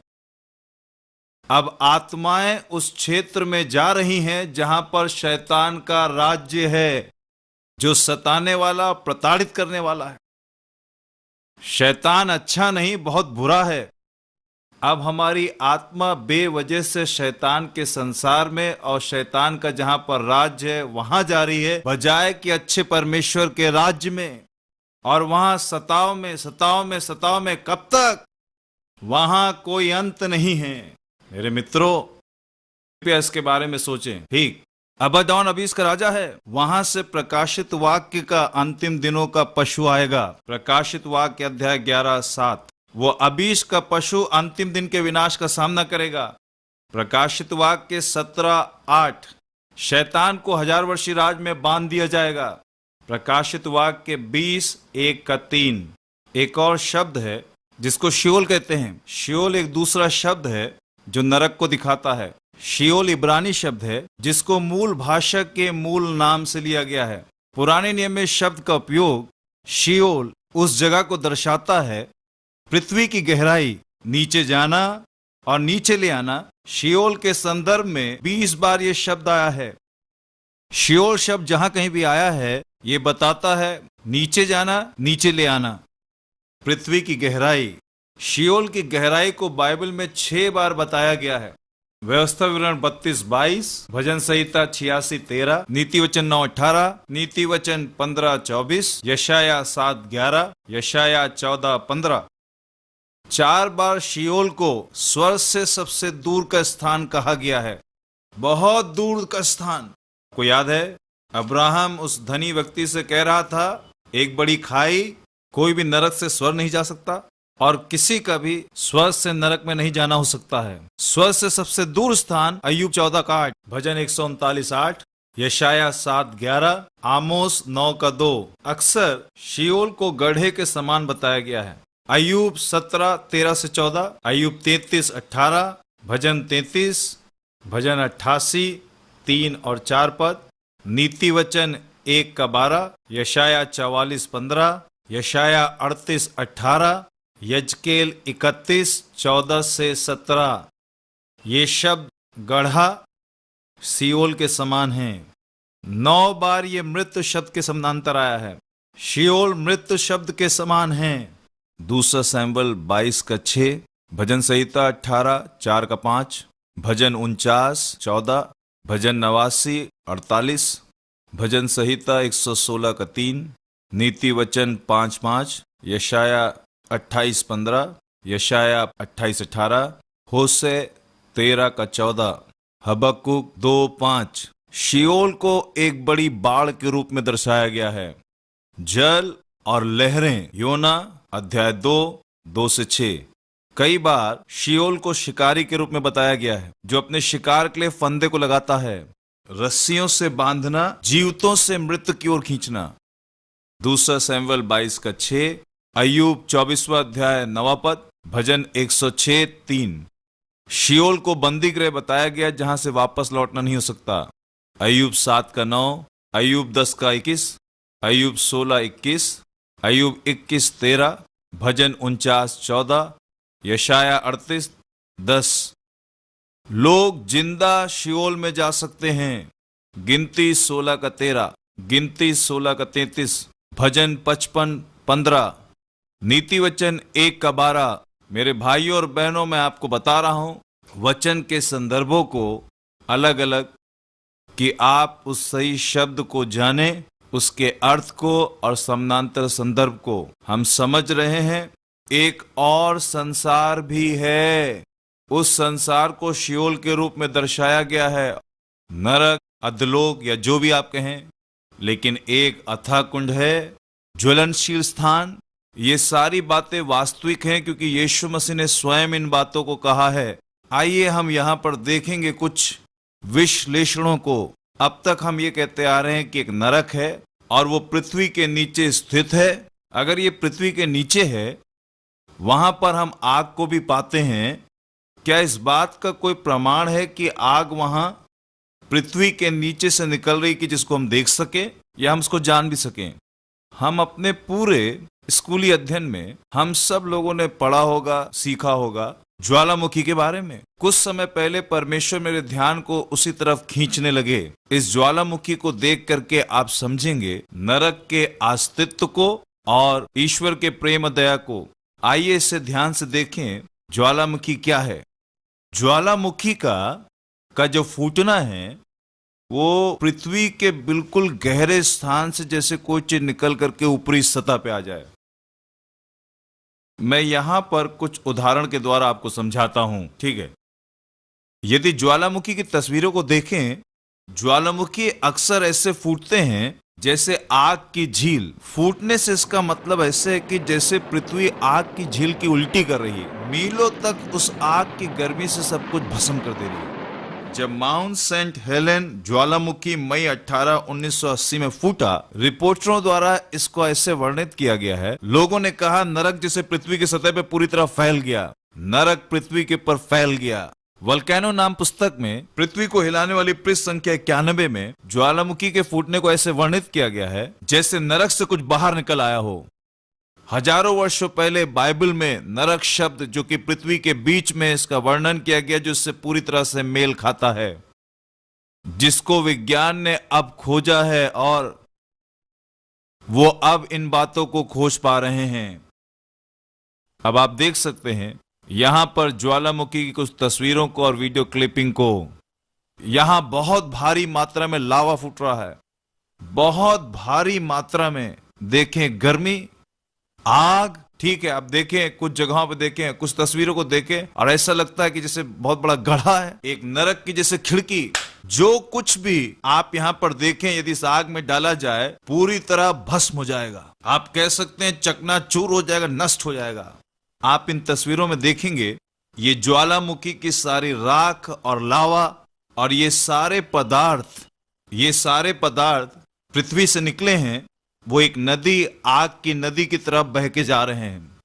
अब आत्माएं उस क्षेत्र में जा रही हैं जहां पर शैतान का राज्य है, जो सताने वाला, प्रताड़ित करने वाला है। शैतान अच्छा नहीं, बहुत बुरा है। अब हमारी आत्मा बेवजह से शैतान के संसार में और शैतान का जहां पर राज्य है वहां जा रही है, बजाय कि अच्छे परमेश्वर के राज्य में। और वहां सताव में सताव में सताव में, कब तक? वहां कोई अंत नहीं है। मेरे मित्रों, कृपया इसके बारे में सोचें। ठीक, अबदौन अबीस का राजा है। वहां से प्रकाशित वाक्य का अंतिम दिनों का पशु आएगा। प्रकाशित वाक्य अध्याय 11:7। वो अबीस का पशु अंतिम दिन के विनाश का सामना करेगा। प्रकाशित वाक्य 17:8। शैतान को 1000 वर्षीय राज में बांध दिया जाएगा। प्रकाशित वाक्य 20:1-3। एक और शब्द है जिसको शियोल कहते हैं। शियोल एक दूसरा शब्द है जो नरक को दिखाता है। शियोल इब्रानी शब्द है जिसको मूल भाषा के मूल नाम से लिया गया है। पुराने नियम में शब्द का उपयोग शियोल उस जगह को दर्शाता है, पृथ्वी की गहराई, नीचे जाना और नीचे ले आना। शियोल के संदर्भ में 20 बार यह शब्द आया है। शियोल शब्द जहां कहीं भी आया है, ये बताता है नीचे जाना, नीचे ले आना, पृथ्वी की गहराई। शियोल की गहराई को बाइबल में 6 बार बताया गया है। व्यवस्था विवरण 32:22, भजन संहिता 86:13, नीति वचन 9:18, नीति वचन 15:24, यशाया 7:11, यशाया 14:15। 4 बार शियोल को स्वर्ग से सबसे दूर का स्थान कहा गया है। बहुत दूर का स्थान। को याद है, अब्राहम उस धनी व्यक्ति से कह रहा था, एक बड़ी खाई, कोई भी नरक से स्वर्ग नहीं जा सकता और किसी का भी स्वर्ग से नरक में नहीं जाना हो सकता है। स्वर्ग से सबसे दूर स्थान अय्यूब 14:8, भजन 139:8, यशाया 7:11, आमोस 9:2। अक्सर शियोल को गड्ढे के समान बताया गया है। अय्यूब 17:13-14, अय्यूब 33:18, भजन 33, भजन 88, 3 और 4 पद, नीति वचन 1:12, यशाया 44:15, यशाया 38:18, यजकेल 31:14 से 17। ये शब्द गढ़ा सियोल के समान हैं। 9 बार ये मृत्यु शब्द के समानांतर आया है। शियोल मृत्यु शब्द के समान है। दूसरा सैमुएल 22:6, भजन संहिता 18:4-5, भजन 49:14, भजन 89:48, भजन संहिता 116:3, नीति वचन 5:5, यशाया 28:15, यशाया 28:18, होशे 13:14, हबक्कुक 2:5। शियोल को एक बड़ी बाढ़ के रूप में दर्शाया गया है। जल और लहरें, योना अध्याय 2:2-6। कई बार शियोल को शिकारी के रूप में बताया गया है, जो अपने शिकार के लिए फंदे को लगाता है। रस्सियों से बांधना, जीवतों से मृत्यु की ओर खींचना। दूसरा सैमुएल 22:6, अय्यूब 24वां अध्याय 9वां पद, भजन 106:3। शियोल को बंदी गृह बताया गया जहां से वापस लौटना नहीं हो सकता। अय्यूब 7:9, अय्यूब 10:21, अय्यूब 16:21, अय्यूब 21:13, भजन 49:14, यशाया 38:10। लोग जिंदा शियोल में जा सकते हैं। गिनती 16:13, गिनती 16:33, भजन 55:15, नीति वचन 1:12। मेरे भाइयों और बहनों, मैं आपको बता रहा हूं वचन के संदर्भों को अलग अलग, कि आप उस सही शब्द को जाने, उसके अर्थ को और समानांतर संदर्भ को। हम समझ रहे हैं एक और संसार भी है। उस संसार को शियोल के रूप में दर्शाया गया है, नरक, अधलोक या जो भी आप कहें। लेकिन एक अथाह कुंड है, ज्वलनशील स्थान। ये सारी बातें वास्तविक हैं क्योंकि यीशु मसीह ने स्वयं इन बातों को कहा है। आइए हम यहाँ पर देखेंगे कुछ विश्लेषणों को। अब तक हम ये कहते आ रहे हैं कि एक नरक है और वो पृथ्वी के नीचे स्थित है। अगर ये पृथ्वी के नीचे है, वहां पर हम आग को भी पाते हैं। क्या इस बात का कोई प्रमाण है कि आग वहां पृथ्वी के नीचे से निकल रही कि जिसको हम देख सके या हम उसको जान भी सकें? हम अपने पूरे स्कूली अध्ययन में हम सब लोगों ने पढ़ा होगा, सीखा होगा ज्वालामुखी के बारे में। कुछ समय पहले परमेश्वर मेरे ध्यान को उसी तरफ खींचने लगे। इस ज्वालामुखी को देख करके आप समझेंगे नरक के अस्तित्व को और ईश्वर के प्रेम दया को। आइए इसे ध्यान से देखें, ज्वालामुखी क्या है। ज्वालामुखी का जो फूटना है वो पृथ्वी के बिल्कुल गहरे स्थान से जैसे कोई चीज निकल करके ऊपरी सतह पे आ जाए। मैं यहां पर कुछ उदाहरण के द्वारा आपको समझाता हूं, ठीक है। यदि ज्वालामुखी की तस्वीरों को देखें, ज्वालामुखी अक्सर ऐसे फूटते हैं जैसे आग की झील। फूटने से इसका मतलब ऐसे है कि जैसे पृथ्वी आग की झील की उल्टी कर रही है, मीलों तक उस आग की गर्मी से सब कुछ भस्म कर दे रही है। जब माउंट सेंट हेलेन ज्वालामुखी मई 18, 1980 में फूटा, रिपोर्टरों द्वारा इसको ऐसे वर्णित किया गया है। लोगों ने कहा नरक जैसे पृथ्वी की सतह पे पूरी तरह फैल गया। नरक पृथ्वी के ऊपर फैल गया। वल्केनो नाम पुस्तक में पृथ्वी को हिलाने वाली पृष्ठ संख्या 91 में ज्वालामुखी के फूटने को ऐसे वर्णित किया गया है जैसे नरक से कुछ बाहर निकल आया हो। हजारों वर्षों पहले बाइबल में नरक शब्द, जो कि पृथ्वी के बीच में, इसका वर्णन किया गया, जो इससे पूरी तरह से मेल खाता है, जिसको विज्ञान ने अब खोजा है और वो अब इन बातों को खोज पा रहे हैं। अब आप देख सकते हैं यहां पर ज्वालामुखी की कुछ तस्वीरों को और वीडियो क्लिपिंग को। यहां बहुत भारी मात्रा में लावा फूट रहा है, बहुत भारी मात्रा में। देखें गर्मी, आग, ठीक है। आप देखें कुछ जगहों पे, देखें कुछ तस्वीरों को देखें और ऐसा लगता है कि जैसे बहुत बड़ा गड्ढा है, एक नरक की जैसे खिड़की। जो कुछ भी आप यहां पर देखें, यदि इस आग में डाला जाए पूरी तरह भस्म हो जाएगा। आप कह सकते हैं चकनाचूर हो जाएगा, नष्ट हो जाएगा। आप इन तस्वीरों में देखेंगे ये ज्वालामुखी की सारी राख और लावा और ये सारे पदार्थ पृथ्वी से निकले हैं। वो एक नदी, आग की नदी की तरफ बह के जा रहे हैं।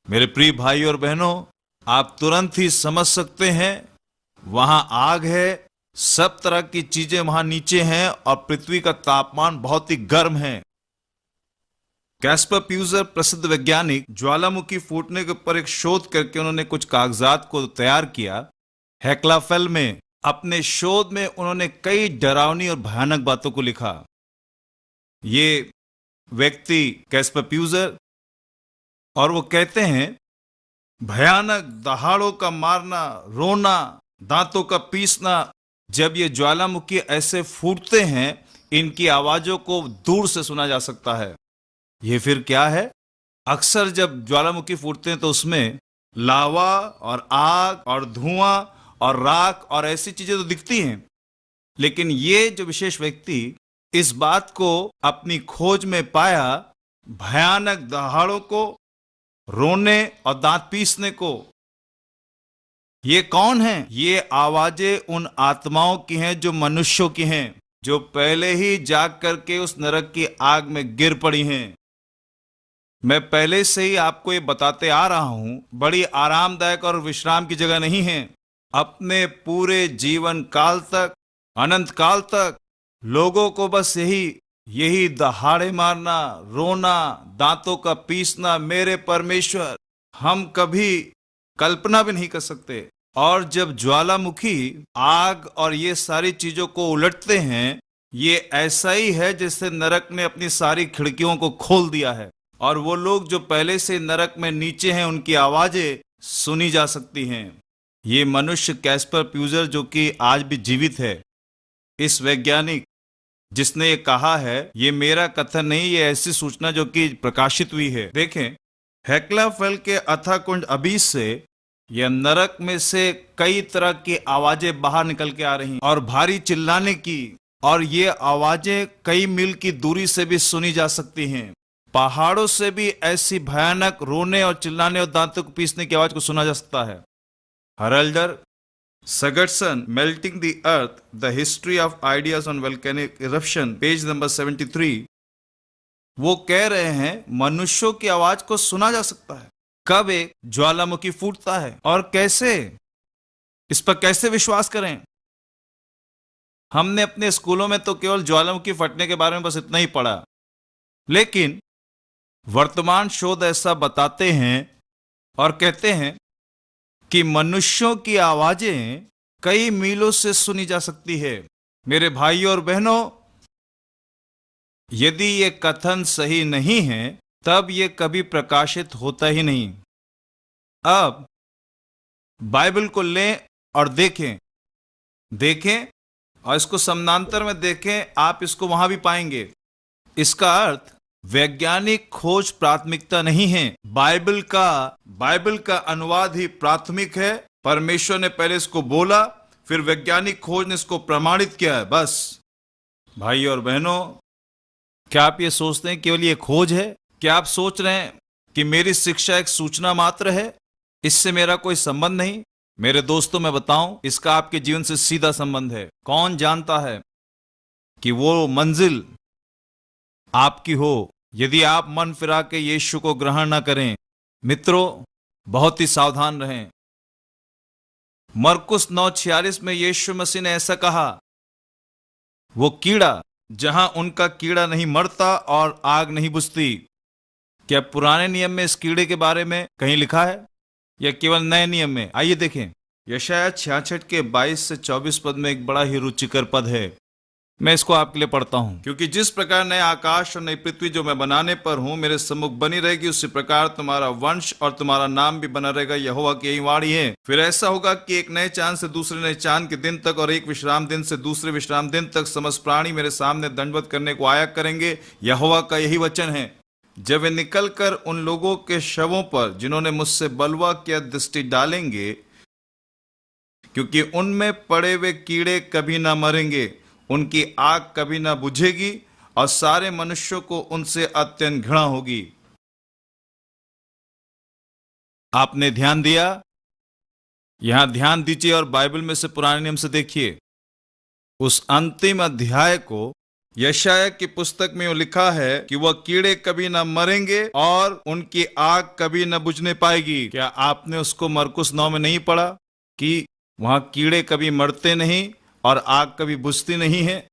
मेरे प्रिय भाई और बहनों, आप तुरंत ही समझ सकते हैं वहां आग है, सब तरह की चीजें वहां नीचे हैं और पृथ्वी का तापमान बहुत ही गर्म है। कैस्पर प्यूजर प्रसिद्ध वैज्ञानिक ज्वालामुखी फूटने के ऊपर एक शोध करके उन्होंने कुछ कागजात को तैयार किया। हेक्ला फेल में अपने शोध में उन्होंने कई डरावनी और भयानक बातों को लिखा। ये व्यक्ति कैस्पर प्यूजर, और वो कहते हैं भयानक दहाड़ों का मारना, रोना, दांतों का पीसना, जब ये ज्वालामुखी ऐसे फूटते हैं इनकी आवाजों को दूर से सुना जा सकता है। ये फिर क्या है? अक्सर जब ज्वालामुखी फूटते हैं तो उसमें लावा और आग और धुआं और राख और ऐसी चीजें तो दिखती हैं, लेकिन ये जो विशेष व्यक्ति इस बात को अपनी खोज में पाया, भयानक दहाड़ों को, रोने और दांत पीसने को। ये कौन है? ये आवाजें उन आत्माओं की हैं जो मनुष्यों की हैं, जो पहले ही जाग करके उस नरक की आग में गिर पड़ी हैं। मैं पहले से ही आपको ये बताते आ रहा हूं, बड़ी आरामदायक और विश्राम की जगह नहीं है। अपने पूरे जीवन काल तक, अनंत काल तक लोगों को बस यही दहाड़े मारना, रोना, दांतों का पीसना, मेरे परमेश्वर, हम कभी कल्पना भी नहीं कर सकते। और जब ज्वालामुखी आग और ये सारी चीजों को उलटते हैं, ये ऐसा ही है जैसे नरक ने अपनी सारी खिड़कियों को खोल दिया है, और वो लोग जो पहले से नरक में नीचे हैं उनकी आवाजें सुनी जा सकती हैं। ये मनुष्य कैस्पर प्यूजर, जो कि आज भी जीवित है, इस वैज्ञानिक जिसने ये कहा है, ये मेरा कथन नहीं, ये ऐसी सूचना जो कि प्रकाशित हुई है। देखें, हेक्ला फेल के अथाह कुंड अबीस से यह नरक में से कई तरह की आवाजें बाहर निकल के आ रही और भारी चिल्लाने की, और ये आवाजें कई मील की दूरी से भी सुनी जा सकती हैं। पहाड़ों से भी ऐसी भयानक रोने और चिल्लाने और दांतों को पीसने की आवाज को सुना जा सकता है। हरल्डर Sagerson, Melting the Earth, The History of Ideas on Volcanic Eruption, page number 73, वो कह रहे हैं मनुष्यों की आवाज को सुना जा सकता है। कब एक ज्वालामुखी फूटता है और कैसे? इस पर कैसे विश्वास करें? हमने अपने स्कूलों में तो केवल ज्वालामुखी फटने के बारे में बस इतना ही पढ़ा, लेकिन वर्तमान शोध ऐसा बताते हैं और कहते हैं कि मनुष्यों की आवाजें कई मीलों से सुनी जा सकती है। मेरे भाइयों और बहनों, यदि ये कथन सही नहीं है तब ये कभी प्रकाशित होता ही नहीं। अब बाइबल को लें और देखें और इसको समानांतर में देखें, आप इसको वहां भी पाएंगे। इसका अर्थ वैज्ञानिक खोज प्राथमिकता नहीं है, बाइबल का अनुवाद ही प्राथमिक है। परमेश्वर ने पहले इसको बोला, फिर वैज्ञानिक खोज ने इसको प्रमाणित किया है, बस। भाई और बहनों, क्या आप ये सोचते हैं केवल ये खोज है? क्या आप सोच रहे हैं कि मेरी शिक्षा एक सूचना मात्र है, इससे मेरा कोई संबंध नहीं? मेरे दोस्तों, मैं बताऊं, इसका आपके जीवन से सीधा संबंध है। कौन जानता है कि वो मंजिल आपकी हो यदि आप मन फिरा के यीशु को ग्रहण न करें। मित्रों, बहुत ही सावधान रहें। मरकुस 9:46 में यीशु मसीह ने ऐसा कहा, वो कीड़ा जहां उनका कीड़ा नहीं मरता और आग नहीं बुझती। क्या पुराने नियम में इस कीड़े के बारे में कहीं लिखा है या केवल नए नियम में? आइए देखें। यशायाह 66 के 22 से 24 पद में एक बड़ा ही रुचिकर पद है। मैं इसको आपके लिए पढ़ता हूं। क्योंकि जिस प्रकार नए आकाश और नई पृथ्वी जो मैं बनाने पर हूं मेरे सम्मुख बनी रहेगी, उसी प्रकार तुम्हारा वंश और तुम्हारा नाम भी बना रहेगा। यहोवा की यही वाणी है। फिर ऐसा होगा कि एक नए चांद से दूसरे नए चांद के दिन तक और एक विश्राम दिन से दूसरे विश्राम दिन तक समस्त प्राणी मेरे सामने दंडवत करने को आया करेंगे। यहोवा का यही वचन है। जब वे निकल कर उन लोगों के शवों पर जिन्होंने मुझसे बलवा किया दृष्टि डालेंगे, क्योंकि उनमें पड़े हुए कीड़े कभी ना मरेंगे, उनकी आग कभी ना बुझेगी और सारे मनुष्यों को उनसे अत्यंत घृणा होगी। आपने ध्यान दिया? यहां ध्यान दीजिए और बाइबल में से पुराने नियम से देखिए। उस अंतिम अध्याय को यशायाह की पुस्तक में लिखा है कि वह कीड़े कभी ना मरेंगे और उनकी आग कभी ना बुझने पाएगी। क्या आपने उसको मरकुस 9 में नहीं पढ़ा कि वहां कीड़े कभी मरते नहीं और आग कभी बुझती नहीं है।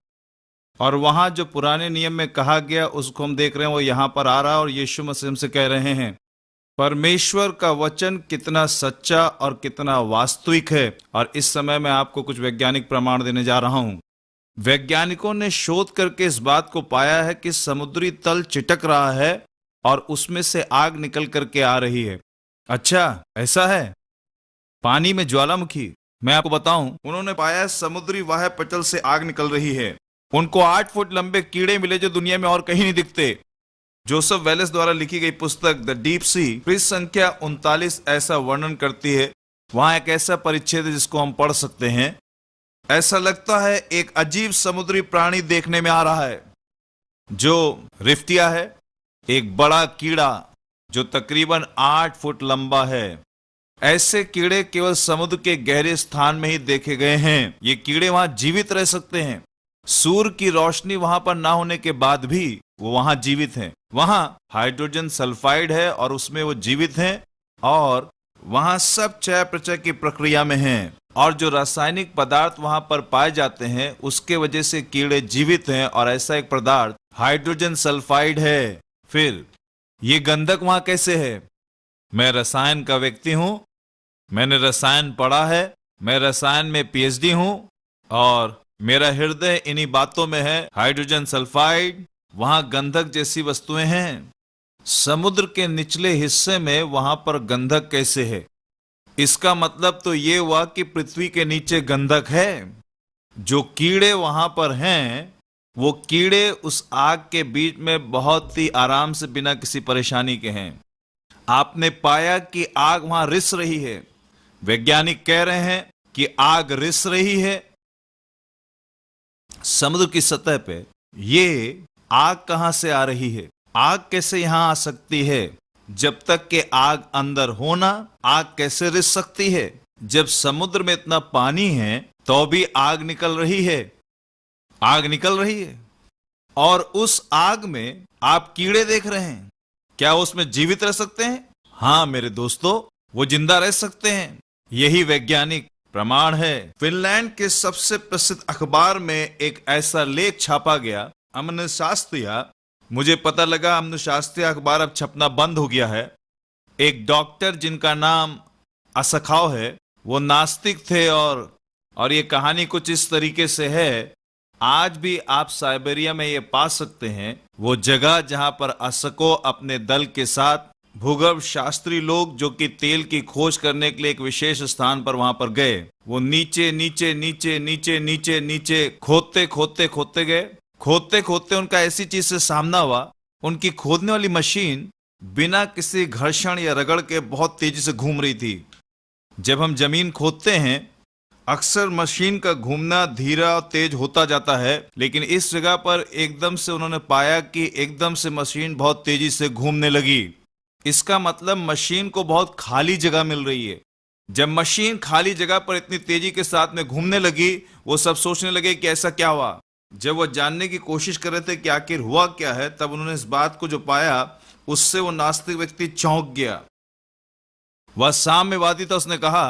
और वहां जो पुराने नियम में कहा गया उसको हम देख रहे हैं, वो यहाँ पर आ रहा है और यीशु मसीह हमसे कह रहे हैं परमेश्वर का वचन कितना सच्चा और कितना वास्तविक है। और इस समय मैं आपको कुछ वैज्ञानिक प्रमाण देने जा रहा हूं। वैज्ञानिकों ने शोध करके इस बात को पाया है कि समुद्री तल चिटक रहा है और उसमें से आग निकल करके आ रही है। अच्छा, ऐसा है? पानी में ज्वालामुखी? मैं आपको बताऊं, उन्होंने पाया है समुद्री वाह्य पटल से आग निकल रही है। उनको 8 फुट लंबे कीड़े मिले जो दुनिया में और कहीं नहीं दिखते। जोसेफ वेलेस द्वारा लिखी गई पुस्तक द डीप सी पृष्ठ संख्या 39 ऐसा वर्णन करती है। वहां एक ऐसा परिच्छेद है जिसको हम पढ़ सकते हैं। ऐसा लगता है एक अजीब समुद्री प्राणी देखने में आ रहा है जो रिफ्टिया है, एक बड़ा कीड़ा जो तकरीबन 8 फुट लंबा है। ऐसे कीड़े केवल समुद्र के गहरे स्थान में ही देखे गए हैं। ये कीड़े वहां जीवित रह सकते हैं। सूर्य की रोशनी वहां पर ना होने के बाद भी वो वहां जीवित हैं। वहां हाइड्रोजन सल्फाइड है और उसमें वो जीवित हैं और वहां सब चय प्रचय की प्रक्रिया में हैं। और जो रासायनिक पदार्थ वहां पर पाए जाते हैं उसके वजह से कीड़े जीवित हैं और ऐसा एक पदार्थ हाइड्रोजन सल्फाइड है। फिर ये गंधक वहां कैसे है? मैं रसायन का व्यक्ति हूं, मैंने रसायन पढ़ा है, मैं रसायन में पीएचडी हूं और मेरा हृदय इन्हीं बातों में है। हाइड्रोजन सल्फाइड, वहां गंधक जैसी वस्तुएं हैं। समुद्र के निचले हिस्से में वहां पर गंधक कैसे है? इसका मतलब तो ये हुआ कि पृथ्वी के नीचे गंधक है। जो कीड़े वहां पर हैं वो कीड़े उस आग के बीच में बहुत ही आराम से बिना किसी परेशानी के हैं। आपने पाया कि आग वहां रिस रही है। वैज्ञानिक कह रहे हैं कि आग रिस रही है समुद्र की सतह पे। ये आग कहां से आ रही है? आग कैसे यहां आ सकती है? जब तक कि आग अंदर होना, आग कैसे रिस सकती है? जब समुद्र में इतना पानी है तो भी आग निकल रही है। आग निकल रही है और उस आग में आप कीड़े देख रहे हैं। क्या उसमें जीवित रह सकते हैं? हाँ मेरे दोस्तों, वो जिंदा रह सकते हैं। यही वैज्ञानिक प्रमाण है। फिनलैंड के सबसे प्रसिद्ध अखबार में एक ऐसा लेख छापा गया, अमन शास्त्रीय। मुझे पता लगा अमन शास्त्रीय अखबार अब छपना बंद हो गया है। एक डॉक्टर जिनका नाम असखाव है, वो नास्तिक थे और ये कहानी कुछ इस तरीके से है। आज भी आप साइबेरिया में ये पा सकते हैं वो जगह जहां पर असको अपने दल के साथ भूगर्भ शास्त्री लोग जो कि तेल की खोज करने के लिए एक विशेष स्थान पर वहां पर गए। वो नीचे नीचे नीचे नीचे नीचे नीचे खोदते खोदते खोदते गए। खोदते खोदते उनका ऐसी चीज से सामना हुआ, उनकी खोदने वाली मशीन बिना किसी घर्षण या रगड़ के बहुत तेजी से घूम रही थी। जब हम जमीन खोदते हैं अक्सर मशीन का घूमना धीरा और तेज होता जाता है, लेकिन इस जगह पर एकदम से उन्होंने पाया कि एकदम से मशीन बहुत तेजी से घूमने लगी। इसका मतलब मशीन को बहुत खाली जगह मिल रही है। जब मशीन खाली जगह पर इतनी तेजी के साथ में घूमने लगी, वो सब सोचने लगे कि ऐसा क्या हुआ। जब वो जानने की कोशिश कर रहे थे कि आखिर हुआ क्या है, तब उन्होंने इस बात को जो पाया उससे वो नास्तिक व्यक्ति चौंक गया। वह साम्यवादी था। उसने कहा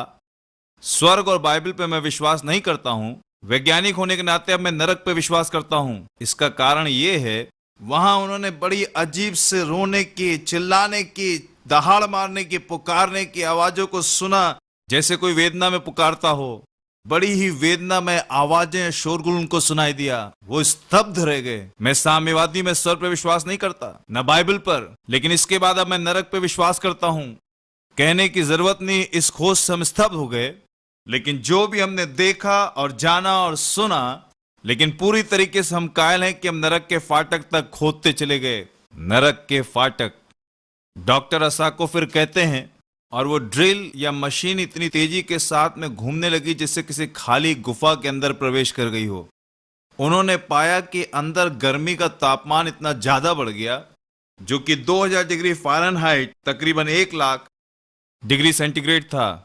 स्वर्ग और बाइबल पे मैं विश्वास नहीं करता हूं। वैज्ञानिक होने के नाते अब मैं नरक पे विश्वास करता हूं। इसका कारण ये है, वहां उन्होंने बड़ी अजीब से रोने की, चिल्लाने की, दहाड़ मारने की, पुकारने की आवाजों को सुना जैसे कोई वेदना में पुकारता हो। बड़ी ही वेदना में आवाजें, शोरगुल उनको सुनाई दिया। वो स्तब्ध रह गए। मैं साम्यवादी में स्वर्ग पे विश्वास नहीं करता, न बाइबल पर, लेकिन इसके बाद अब मैं नरक पे विश्वास करता हूं। कहने की जरूरत नहीं, इस खोज से हम स्तब्ध हो गए। लेकिन जो भी हमने देखा और जाना और सुना, लेकिन पूरी तरीके से हम कायल हैं कि हम नरक के फाटक तक खोदते चले गए। नरक के फाटक। डॉक्टर असाको फिर कहते हैं, और वो ड्रिल या मशीन इतनी तेजी के साथ में घूमने लगी जैसे किसी खाली गुफा के अंदर प्रवेश कर गई हो। उन्होंने पाया कि अंदर गर्मी का तापमान इतना ज्यादा बढ़ गया जो कि 2000 डिग्री फ़ारेनहाइट तकरीबन 1 लाख डिग्री सेंटीग्रेड था।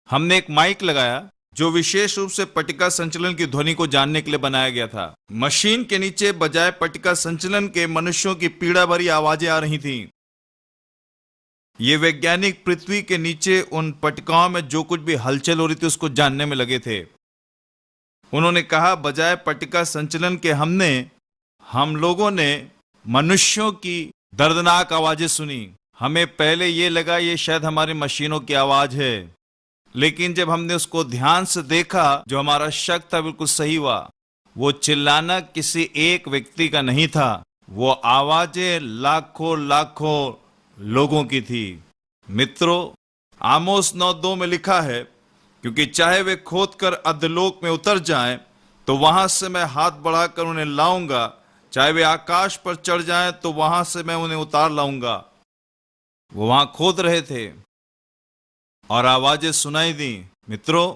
हमने एक माइक लगाया जो विशेष रूप से पट्टिका संचलन की ध्वनि को जानने के लिए बनाया गया था। मशीन के नीचे बजाय पट्टिका संचलन के मनुष्यों की पीड़ा भरी आवाजें आ रही थीं। ये वैज्ञानिक पृथ्वी के नीचे उन पट्टिकाओं में जो कुछ भी हलचल हो रही थी उसको जानने में लगे थे। उन्होंने कहा, बजाय पट्टिका संचलन के हम लोगों ने मनुष्यों की दर्दनाक आवाजें सुनी। हमें पहले ये लगा ये शायद हमारी मशीनों की आवाज है, लेकिन जब हमने उसको ध्यान से देखा, जो हमारा शक था बिल्कुल सही हुआ। वो चिल्लाना किसी एक व्यक्ति का नहीं था, वो आवाजें लाखों लाखों लोगों की थी। मित्रों, आमोस 9:2 में लिखा है, क्योंकि चाहे वे खोद कर अधोलोक में उतर जाएं, तो वहां से मैं हाथ बढ़ाकर उन्हें लाऊंगा। चाहे वे आकाश पर चढ़ जाएं, तो वहां से मैं उन्हें उतार लाऊंगा। वो वहां खोद रहे थे और आवाजें सुनाई दी। मित्रों,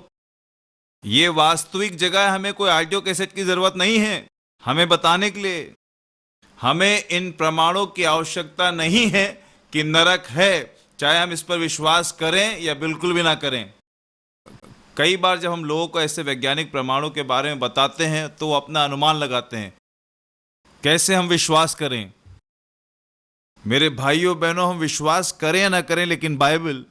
ये वास्तविक जगह है, हमें कोई ऑडियो कैसेट की जरूरत नहीं है हमें बताने के लिए। हमें इन प्रमाणों की आवश्यकता नहीं है कि नरक है, चाहे हम इस पर विश्वास करें या बिल्कुल भी ना करें। कई बार जब हम लोगों को ऐसे वैज्ञानिक प्रमाणों के बारे में बताते हैं, तो वो अपना अनुमान लगाते हैं। कैसे हम विश्वास करें? मेरे भाइयों बहनों, हम विश्वास करें या ना करें, लेकिन बाइबल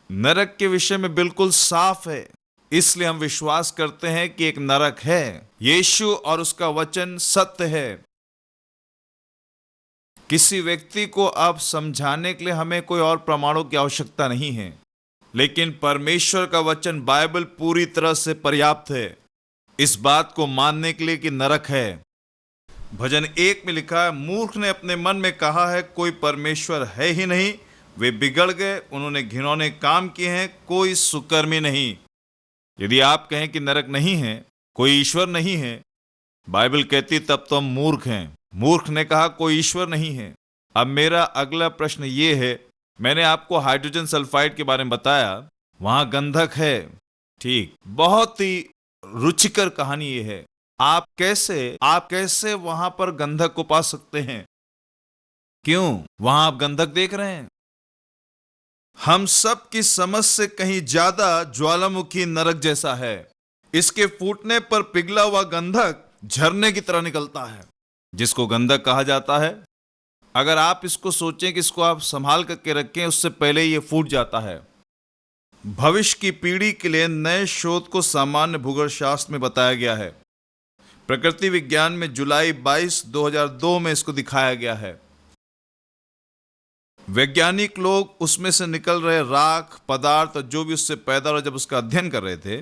नरक के विषय में बिल्कुल साफ है। इसलिए हम विश्वास करते हैं कि एक नरक है। यीशु और उसका वचन सत्य है। किसी व्यक्ति को अब समझाने के लिए हमें कोई और प्रमाणों की आवश्यकता नहीं है, लेकिन परमेश्वर का वचन बाइबल पूरी तरह से पर्याप्त है इस बात को मानने के लिए कि नरक है। भजन 1 में लिखा है, मूर्ख ने अपने मन में कहा है, कोई परमेश्वर है ही नहीं। वे बिगड़ गए, उन्होंने घिनौने काम किए हैं, कोई सुकर्मी नहीं। यदि आप कहें कि नरक नहीं है, कोई ईश्वर नहीं है, बाइबल कहती तब तो हम मूर्ख हैं। मूर्ख ने कहा कोई ईश्वर नहीं है। अब मेरा अगला प्रश्न ये है, मैंने आपको हाइड्रोजन सल्फाइड के बारे में बताया, वहां गंधक है। ठीक, बहुत ही रुचिकर कहानी ये है। आप कैसे वहां पर गंधक को पा सकते हैं? क्यों? वहां आप गंधक देख रहे हैं। हम सब की समझ से कहीं ज्यादा ज्वालामुखी नरक जैसा है। इसके फूटने पर पिघला हुआ गंधक झरने की तरह निकलता है, जिसको गंधक कहा जाता है। अगर आप इसको सोचें कि इसको आप संभाल करके रखें, उससे पहले ये फूट जाता है। भविष्य की पीढ़ी के लिए नए शोध को सामान्य भूगोल शास्त्र में बताया गया है। प्रकृति विज्ञान में जुलाई 22, 2002 में इसको दिखाया गया है। वैज्ञानिक लोग उसमें से निकल रहे राख पदार्थ और जो भी उससे पैदा हो, जब उसका अध्ययन कर रहे थे,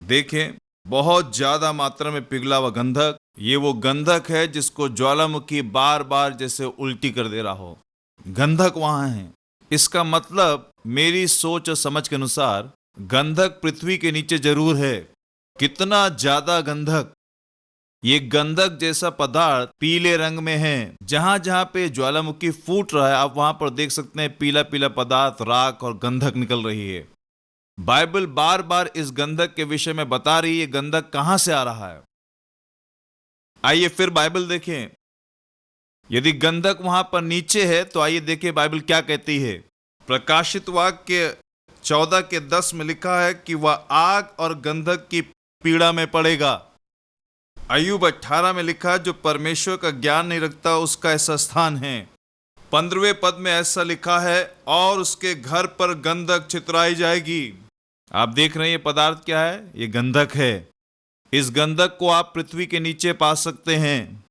देखें बहुत ज्यादा मात्रा में पिघला हुआ गंधक। ये वो गंधक है जिसको ज्वालामुखी बार बार जैसे उल्टी कर दे रहा हो। गंधक वहां है। इसका मतलब मेरी सोच और समझ के अनुसार गंधक पृथ्वी के नीचे जरूर है। कितना ज्यादा गंधक! ये गंधक जैसा पदार्थ पीले रंग में है। जहां जहां पे ज्वालामुखी फूट रहा है, आप वहां पर देख सकते हैं पीला पीला पदार्थ, राख और गंधक निकल रही है। बाइबल बार बार इस गंधक के विषय में बता रही है। गंधक कहां से आ रहा है? आइए फिर बाइबल देखें। यदि गंधक वहां पर नीचे है, तो आइए देखें बाइबल क्या कहती है। प्रकाशित वाक्य 14:10 में लिखा है कि वह आग और गंधक की पीड़ा में पड़ेगा। अय्यूब 18 में लिखा है, जो परमेश्वर का ज्ञान नहीं रखता उसका ऐसा स्थान है। 15वें पद में ऐसा लिखा है, और उसके घर पर गंधक छितराई जाएगी। आप देख रहे हैं ये पदार्थ क्या है? ये गंधक है। इस गंधक को आप पृथ्वी के नीचे पा सकते हैं।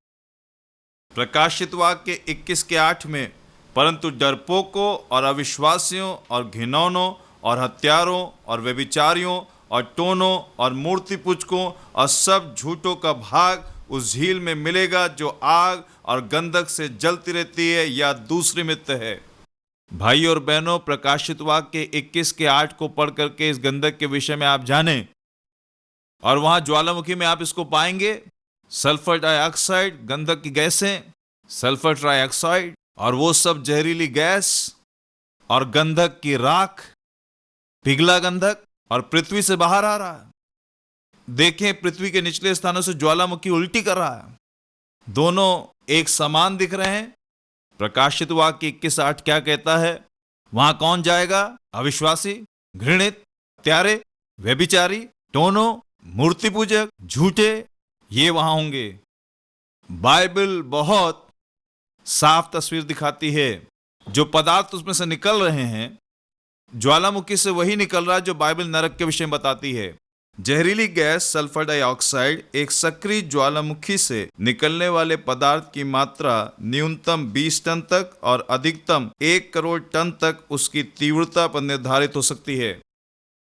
प्रकाशित वाक्य 21:8 में, परंतु डरपोकों और अविश्वासियों और घिनौनों और हत्यारों और व्यभिचारियों और टोनों और मूर्ति पूजकों और सब झूठों का भाग उस झील में मिलेगा, जो आग और गंधक से जलती रहती है या दूसरी मृत्यु है। भाई और बहनों, प्रकाशित वाक्य 21:8 को पढ़ करके इस गंधक के विषय में आप जानें, और वहां ज्वालामुखी में आप इसको पाएंगे। सल्फर डाइऑक्साइड, गंधक की गैसें, सल्फर ट्राइऑक्साइड और वो सब जहरीली गैस और गंधक की राख, पिघला गंधक, और पृथ्वी से बाहर आ रहा है। देखें, पृथ्वी के निचले स्थानों से ज्वालामुखी उल्टी कर रहा है। दोनों एक समान दिख रहे हैं। प्रकाशित वाक्य 21:8 क्या कहता है? वहां कौन जाएगा? अविश्वासी, घृणित, हत्यारे, व्यभिचारी, टोनो, मूर्ति पूजक, झूठे, ये वहां होंगे। बाइबल बहुत साफ तस्वीर दिखाती है। जो पदार्थ उसमें से निकल रहे हैं, ज्वालामुखी से वही निकल रहा है जो बाइबल नरक के विषय में बताती है। जहरीली गैस सल्फर डाइऑक्साइड एक सक्रिय ज्वालामुखी से निकलने वाले पदार्थ की मात्रा न्यूनतम 20 टन तक और अधिकतम 1 करोड़ टन तक उसकी तीव्रता पर निर्धारित हो सकती है,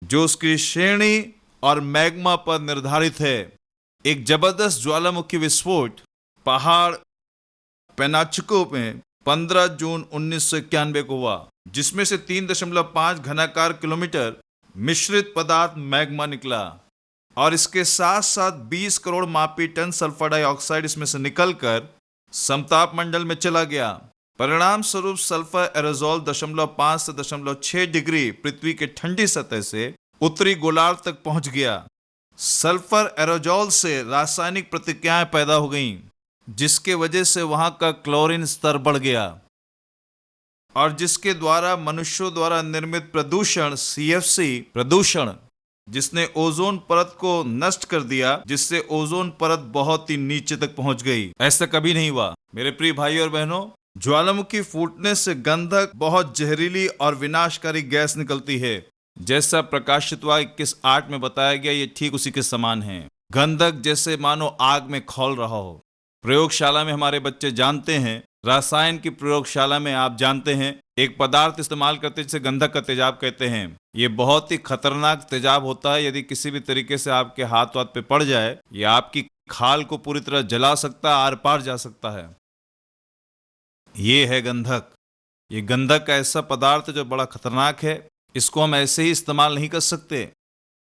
जो उसकी श्रेणी और मैग्मा पर निर्धारित है। एक जबरदस्त ज्वालामुखी विस्फोट पहाड़ पेनाचिको में 15 जून 1991 को हुआ, जिसमें से 3.5 घनाकार किलोमीटर मिश्रित पदार्थ मैग्मा निकला और इसके साथ साथ 20 करोड़ मापी टन सल्फर डाइऑक्साइड इसमें से निकलकर समताप मंडल में चला गया। परिणाम स्वरूप सल्फर एरोजोल 0.5 से 0.6 डिग्री पृथ्वी के ठंडी सतह से उत्तरी गोलार्ध तक पहुंच गया। सल्फर एरोजोल से रासायनिक प्रतिक्रियाएं पैदा हो गईं, जिसके वजह से वहां का क्लोरीन स्तर बढ़ गया और जिसके द्वारा मनुष्यों द्वारा निर्मित प्रदूषण CFC प्रदूषण, जिसने ओजोन परत को नष्ट कर दिया, जिससे ओजोन परत बहुत ही नीचे तक पहुंच गई। ऐसा कभी नहीं हुआ। मेरे प्रिय भाई और बहनों, ज्वालामुखी फूटने से गंधक बहुत जहरीली और विनाशकारी गैस निकलती है। जैसा प्रकाशित हुआ 21:8 में बताया गया, ये ठीक उसी के समान है। गंधक जैसे मानो आग में खौल रहा हो। प्रयोगशाला में हमारे बच्चे जानते हैं, रसायन की प्रयोगशाला में आप जानते हैं, एक पदार्थ इस्तेमाल करते जिसे गंधक का तेजाब कहते हैं। ये बहुत ही खतरनाक तेजाब होता है। यदि किसी भी तरीके से आपके हाथ वाथ पे पड़ जाए, ये आपकी खाल को पूरी तरह जला सकता है, आर पार जा सकता है। ये है गंधक। ये गंधक का ऐसा पदार्थ जो बड़ा खतरनाक है। इसको हम ऐसे ही इस्तेमाल नहीं कर सकते।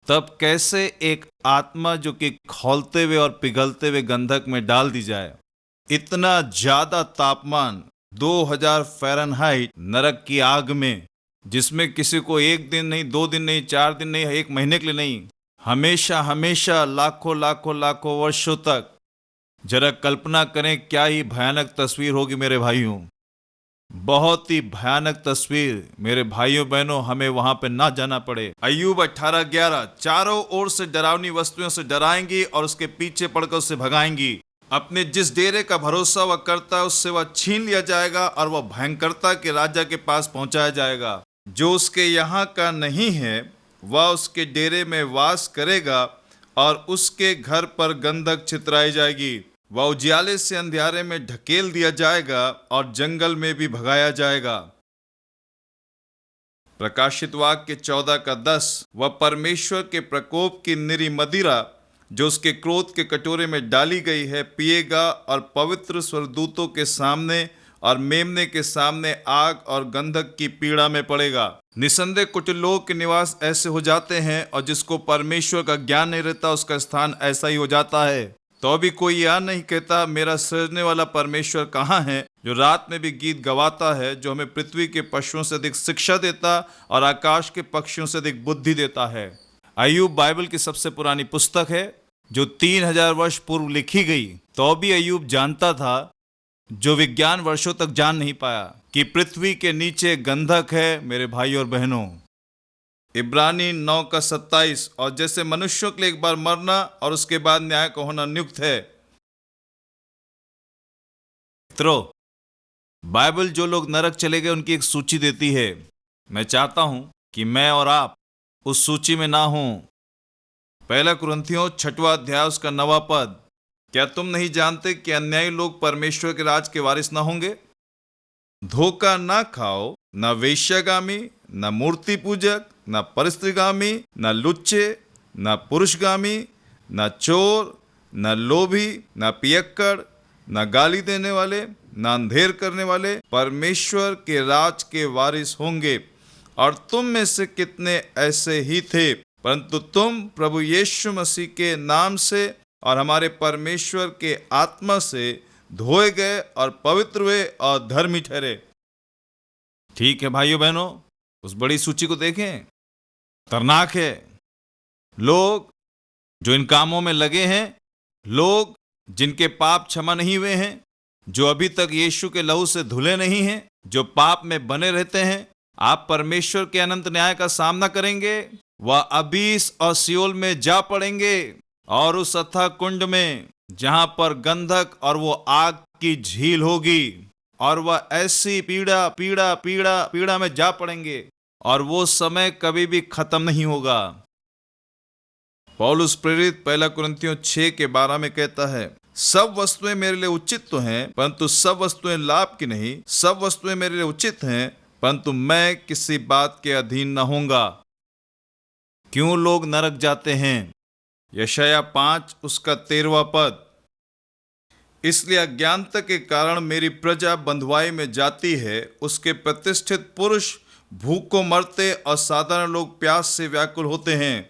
तब कैसे एक आत्मा जो कि खौलते हुए और पिघलते हुए गंधक में डाल दी जाए? इतना ज्यादा तापमान 2000 फ़ारेनहाइट नरक की आग में, जिसमें किसी को 1 दिन नहीं, 2 दिन नहीं, 4 दिन नहीं, 1 महीने के लिए नहीं, हमेशा हमेशा लाखों लाखों लाखों वर्षों तक। जरा कल्पना करें क्या ही भयानक तस्वीर होगी मेरे भाइयों। बहुत ही भयानक तस्वीर मेरे भाइयों बहनों। हमें वहां पे ना जाना पड़े। अय्यूब 18:11 चारों ओर से डरावनी वस्तुओं से डराएंगी और उसके पीछे पड़कर उससे भगाएंगी। अपने जिस डेरे का भरोसा वह करता है, उससे वह छीन लिया जाएगा और वह भयंकरता के राजा के पास पहुंचाया जाएगा। जो उसके यहाँ का नहीं है, वह उसके डेरे में वास करेगा और उसके घर पर गंधक छितराई जाएगी। वह उजियाले से अंधियारे में ढकेल दिया जाएगा और जंगल में भी भगाया जाएगा। प्रकाशित वाक्य 14:10 वह परमेश्वर के प्रकोप की निरी मदिरा जो उसके क्रोध के कटोरे में डाली गई है पिएगा और पवित्र स्वर्गदूतों के सामने और मेमने के सामने आग और गंधक की पीड़ा में पड़ेगा। निसंदेह कुछ लोग के निवास ऐसे हो जाते हैं और जिसको परमेश्वर का ज्ञान नहीं रहता, उसका स्थान ऐसा ही हो जाता है। तो भी कोई यह नहीं कहता मेरा सृजने वाला परमेश्वर कहाँ है, जो रात में भी गीत गवाता है, जो हमें पृथ्वी के पशुओं से अधिक शिक्षा देता और आकाश के पक्षियों से अधिक बुद्धि देता है। अय्यूब बाइबल की सबसे पुरानी पुस्तक है जो 3000 वर्ष पूर्व लिखी गई। तो भी अय्यूब जानता था जो विज्ञान वर्षों तक जान नहीं पाया कि पृथ्वी के नीचे गंधक है मेरे भाई और बहनों। इब्रानी 9:27 और जैसे मनुष्यों के लिए एक बार मरना और उसके बाद न्याय का होना नियुक्त है। मित्रों, बाइबल जो लोग नरक चले गए उनकी एक सूची देती है। मैं चाहता हूं कि मैं और आप उस सूची में ना हों। 1 कुरिन्थियों 6वां अध्याय उसका 9वां पद, क्या तुम नहीं जानते कि अन्यायी लोग परमेश्वर के राज के वारिस ना होंगे? धोखा ना खाओ, न वेश्यागामी, न मूर्ति पूजक, न परस्त्रीगामी, न लुच्चे, न पुरुषगामी, न चोर, न लोभी, न पियक्कड़, न गाली देने वाले, न अंधेर करने वाले परमेश्वर के राज के वारिस होंगे। और तुम में से कितने ऐसे ही थे, परंतु तुम प्रभु यीशु मसीह के नाम से और हमारे परमेश्वर के आत्मा से धोए गए और पवित्र हुए और धर्मी ठहरे। ठीक है भाइयों बहनों, उस बड़ी सूची को देखें। खतरनाक है। लोग जो इन कामों में लगे हैं, लोग जिनके पाप क्षमा नहीं हुए हैं, जो अभी तक यीशु के लहू से धुले नहीं हैं, जो पाप में बने रहते हैं, आप परमेश्वर के अनंत न्याय का सामना करेंगे। वह अबीस और सियोल में जा पड़ेंगे और उस अथाह कुंड में जहां पर गंधक और वो आग की झील होगी, और वह ऐसी पीड़ा पीड़ा पीड़ा पीड़ा में जा पड़ेंगे और वो समय कभी भी खत्म नहीं होगा। पौलुस प्रेरित 1 कुरिन्थियों 6 के 12 में कहता है, सब वस्तुएं मेरे लिए उचित तो हैं, परंतु सब वस्तुएं लाभ की नहीं। सब वस्तुएं मेरे लिए उचित हैं, परंतु मैं किसी बात के अधीन न होऊंगा। क्यों लोग नरक जाते हैं? यशायाह 5 उसका 13वां पद। इसलिए अज्ञानता के कारण मेरी प्रजा बंधुआई में जाती है। उसके प्रतिष्ठित पुरुष भूख को मरते और साधारण लोग प्यास से व्याकुल होते हैं।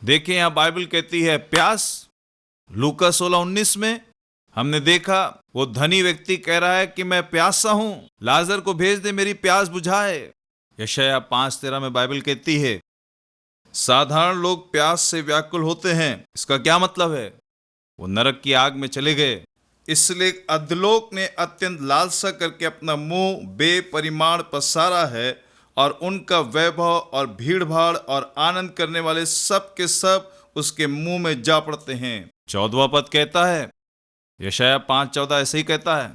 देखिए, यहां बाइबल कहती है प्यास। लूका 16:19 में हमने देखा वो धनी व्यक्ति कह रहा है कि मैं प्यासा हूं, लाजर को भेज दे मेरी प्यास बुझाए। यशायाह 5:13 में बाइबल कहती है साधारण लोग प्यास से व्याकुल होते हैं। इसका क्या मतलब है? वो नरक की आग में चले गए। इसलिए अधलोक ने अत्यंत लालसा करके अपना मुंह बेपरिमाण पसारा है और उनका वैभव और भीड़ भाड़ और आनंद करने वाले सब के सब उसके मुंह में जा पड़ते हैं। 14वां पद कहता है, यशायाह 5:14 ऐसे ही कहता है।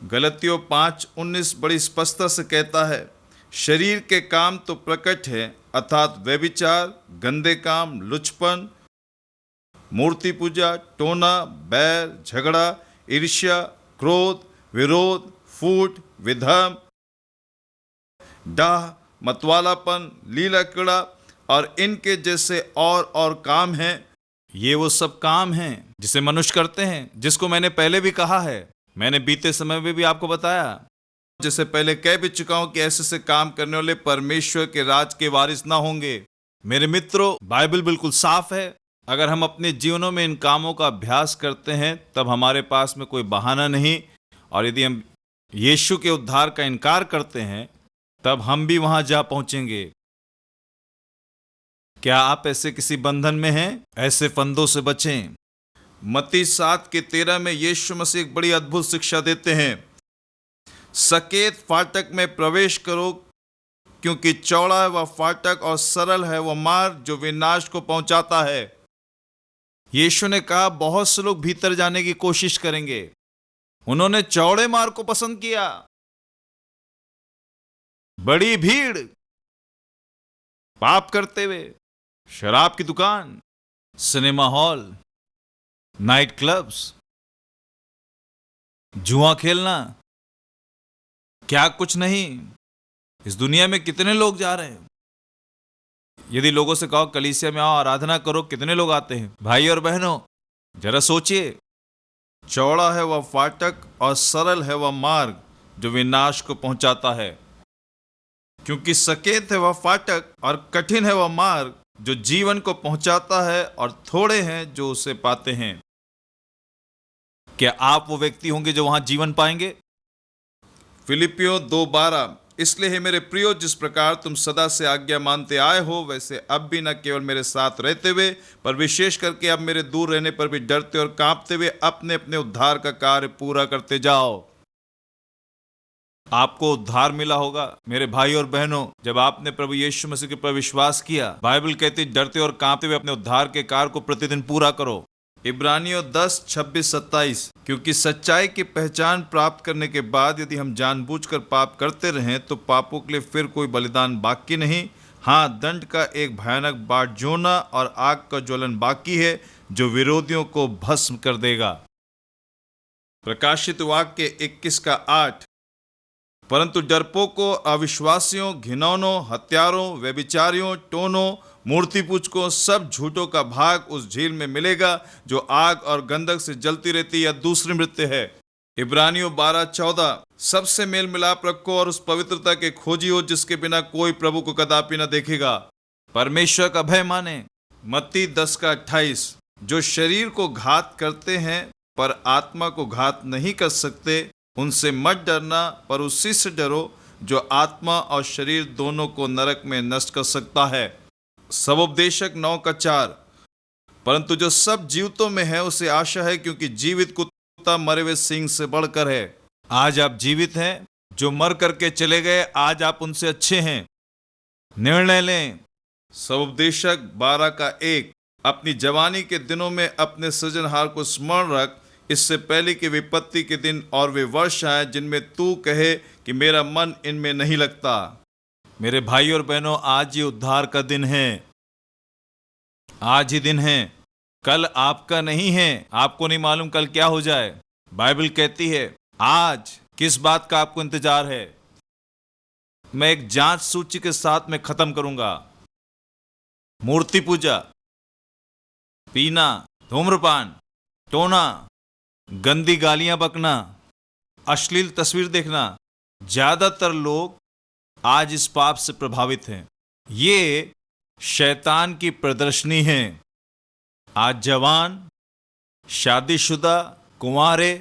गलतियों 5:19 बड़ी स्पष्टता से कहता है, शरीर के काम तो प्रकट है, अर्थात व्यभिचार, गंदे काम, लुचपन, मूर्ति पूजा, टोना, बैर, झगड़ा, ईर्ष्या, क्रोध, विरोध, फूट, विधर्म, डाह, मतवालापन, लीला क्रीड़ा और इनके जैसे और काम हैं। ये वो सब काम हैं जिसे मनुष्य करते हैं, जिसको मैंने पहले भी कहा है। मैंने बीते समय में भी आपको बताया, जैसे पहले कह भी चुका हूं कि ऐसे काम करने वाले परमेश्वर के राज के वारिस ना होंगे। मेरे मित्रों, बाइबल बिल्कुल साफ है। अगर हम अपने जीवनों में इन कामों का अभ्यास करते हैं तब हमारे पास में कोई बहाना नहीं, और यदि हम यीशु के उद्धार का इनकार करते हैं तब हम भी वहां जा पहुंचेंगे। क्या आप ऐसे किसी बंधन में हैं? ऐसे फंदों से बचें। मत्ती 7:13 में यीशु मसीह एक बड़ी अद्भुत शिक्षा देते हैं। सकेत फाटक में प्रवेश करो, क्योंकि चौड़ा है वह फाटक और सरल है वह मार्ग जो विनाश को पहुंचाता है। यीशु ने कहा बहुत से लोग भीतर जाने की कोशिश करेंगे। उन्होंने चौड़े मार्ग को पसंद किया। बड़ी भीड़, पाप करते हुए, शराब की दुकान, सिनेमा हॉल, नाइट क्लब्स, जुआ खेलना, क्या कुछ नहीं। इस दुनिया में कितने लोग जा रहे हैं। यदि लोगों से कहो कलीसिया में आओ आराधना करो, कितने लोग आते हैं? भाई और बहनों, जरा सोचिए, चौड़ा है वह फाटक और सरल है वह मार्ग जो विनाश को पहुंचाता है। क्योंकि सकेत है वह फाटक और कठिन है वह मार्ग जो जीवन को पहुंचाता है, और थोड़े हैं जो उसे पाते हैं। क्या आप वो व्यक्ति होंगे जो वहां जीवन पाएंगे? फिलिपियों 2:12, इसलिए हे मेरे प्रियो, जिस प्रकार तुम सदा से आज्ञा मानते आए हो, वैसे अब भी न केवल मेरे साथ रहते हुए, पर विशेष करके अब मेरे दूर रहने पर भी डरते और कांपते हुए अपने अपने उद्धार का कार्य पूरा करते जाओ। आपको उद्धार मिला होगा मेरे भाई और बहनों, जब आपने प्रभु यीशु मसीह के पर विश्वास किया। बाइबल कहती डरते और कांपते हुए अपने उद्धार के कार्य को प्रतिदिन पूरा करो। इब्रानियों 10:26-27, क्योंकि सच्चाई की पहचान प्राप्त करने के बाद यदि हम जानबूझकर पाप करते रहें तो पापों के लिए फिर कोई बलिदान बाकी नहीं। हाँ, दंड का एक भयानक बाट जोना और आग का ज्वलन बाकी है जो विरोधियों को भस्म कर देगा। प्रकाशित वाक्य 21:8, परंतु डरपोकों, अविश्वासियों, घिनौनों, हत्यारों, व्यभिचारियों, टोनों, मूर्ति पूजकों, सब झूठों का भाग उस झील में मिलेगा जो आग और गंधक से जलती रहती या दूसरी मृत्यु है। इब्रानियों 12:14, सबसे मेल मिलाप रखो और उस पवित्रता के खोजी हो जिसके बिना कोई प्रभु को कदापि न देखेगा। परमेश्वर का भय माने। मत्ती 10:28, जो शरीर को घात करते हैं पर आत्मा को घात नहीं कर सकते, उनसे मत डरना, पर उसी से डरो जो आत्मा और शरीर दोनों को नरक में नष्ट कर सकता है। सबोपदेशक 9:4, परंतु जो सब जीवितों में है उसे आशा है, क्योंकि जीवित कुत्ता मरे हुए सिंह से बढ़कर है। आज आप जीवित हैं, जो मर करके चले गए आज आप उनसे अच्छे हैं। निर्णय लें। सबोपदेशक 12:1, अपनी जवानी के दिनों में अपने सृजनहार को स्मरण रख, इससे पहले कि विपत्ति के दिन और वे वर्ष आए जिनमें तू कहे कि मेरा मन इनमें नहीं लगता। मेरे भाई और बहनों, आज ये उद्धार का दिन है। आज ही दिन है, कल आपका नहीं है। आपको नहीं मालूम कल क्या हो जाए। बाइबल कहती है आज किस बात का आपको इंतजार है। मैं एक जांच सूची के साथ में खत्म करूंगा। मूर्ति पूजा, पीना, धूम्रपान, टोना, गंदी गालियां बकना, अश्लील तस्वीर देखना। ज्यादातर लोग आज इस पाप से प्रभावित हैं। ये शैतान की प्रदर्शनी है। आज जवान, शादीशुदा, कुंवारे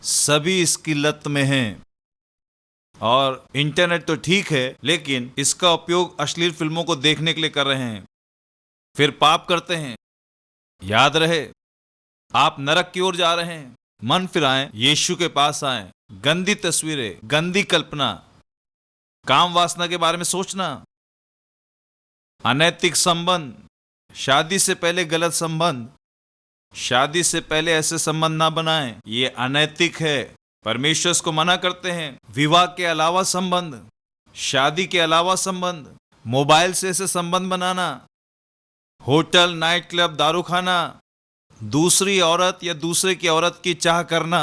सभी इसकी लत में हैं। और इंटरनेट तो ठीक है, लेकिन इसका उपयोग अश्लील फिल्मों को देखने के लिए कर रहे हैं, फिर पाप करते हैं। याद रहे, आप नरक की ओर जा रहे हैं। मन फिराएं, यीशु के पास आएं। गंदी तस्वीरें, गंदी कल्पना, काम वासना के बारे में सोचना, अनैतिक संबंध, शादी से पहले गलत संबंध, शादी से पहले ऐसे संबंध ना बनाएं, ये अनैतिक है। परमेश्वर इसको मना करते हैं। विवाह के अलावा संबंध, शादी के अलावा संबंध, मोबाइल से ऐसे संबंध बनाना, होटल, नाइट क्लब, दारू खाना, दूसरी औरत या दूसरे की औरत की चाह करना,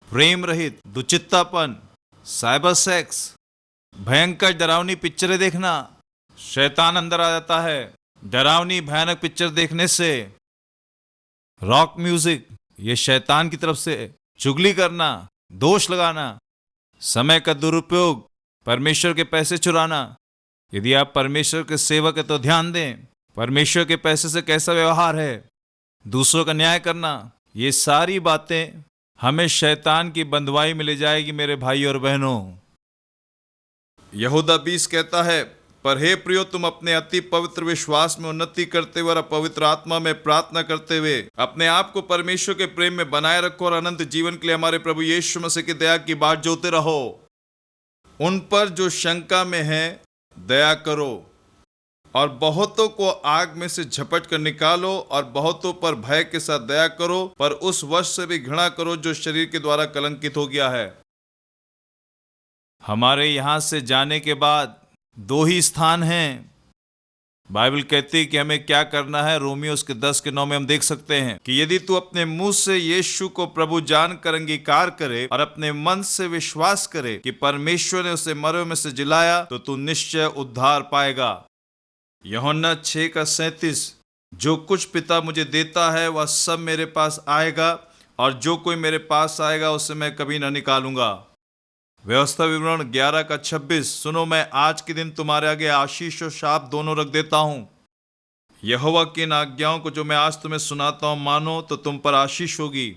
प्रेम रहित, दुचित्तापन, साइबर सेक्स, भयंकर डरावनी पिक्चरें देखना। शैतान अंदर आ जाता है डरावनी भयानक पिक्चर देखने से। रॉक म्यूजिक, ये शैतान की तरफ से। चुगली करना, दोष लगाना, समय का दुरुपयोग, परमेश्वर के पैसे चुराना। यदि आप परमेश्वर के सेवक हैं तो ध्यान दें, परमेश्वर के पैसे से कैसा व्यवहार है। दूसरों का न्याय करना, ये सारी बातें हमें शैतान की बंधुआई में ले जाएगी मेरे भाई और बहनों। यहूदा 20 कहता है, पर हे प्रियो, तुम अपने अति पवित्र विश्वास में उन्नति करते हुए और पवित्र आत्मा में प्रार्थना करते हुए अपने आप को परमेश्वर के प्रेम में बनाए रखो और अनंत जीवन के लिए हमारे प्रभु यीशु मसीह की दया की बाट जोते रहो। उन पर जो शंका में है दया करो और बहुतों को आग में से झपट कर निकालो और बहुतों पर भय के साथ दया करो, पर उस वश से भी घृणा करो जो शरीर के द्वारा कलंकित हो गया है। हमारे यहां से जाने के बाद 2 ही स्थान हैं। बाइबल कहती है कि हमें क्या करना है। रोमियो उसके 10:9 में हम देख सकते हैं कि यदि तू अपने मुंह से यीशु को प्रभु जानकर अंगीकार करे और अपने मन से विश्वास करे कि परमेश्वर ने उसे मरे में से जिलाया, तो तू निश्चय उद्धार पाएगा। यूहन्ना 6:37, जो कुछ पिता मुझे देता है वह सब मेरे पास आएगा और जो कोई मेरे पास आएगा उसे मैं कभी न निकालूंगा। व्यवस्था विवरण 11:26, सुनो मैं आज के दिन तुम्हारे आगे आशीष और शाप दोनों रख देता हूं। यहोवा की इन आज्ञाओं को जो मैं आज तुम्हें सुनाता हूं मानो तो तुम पर आशीष होगी,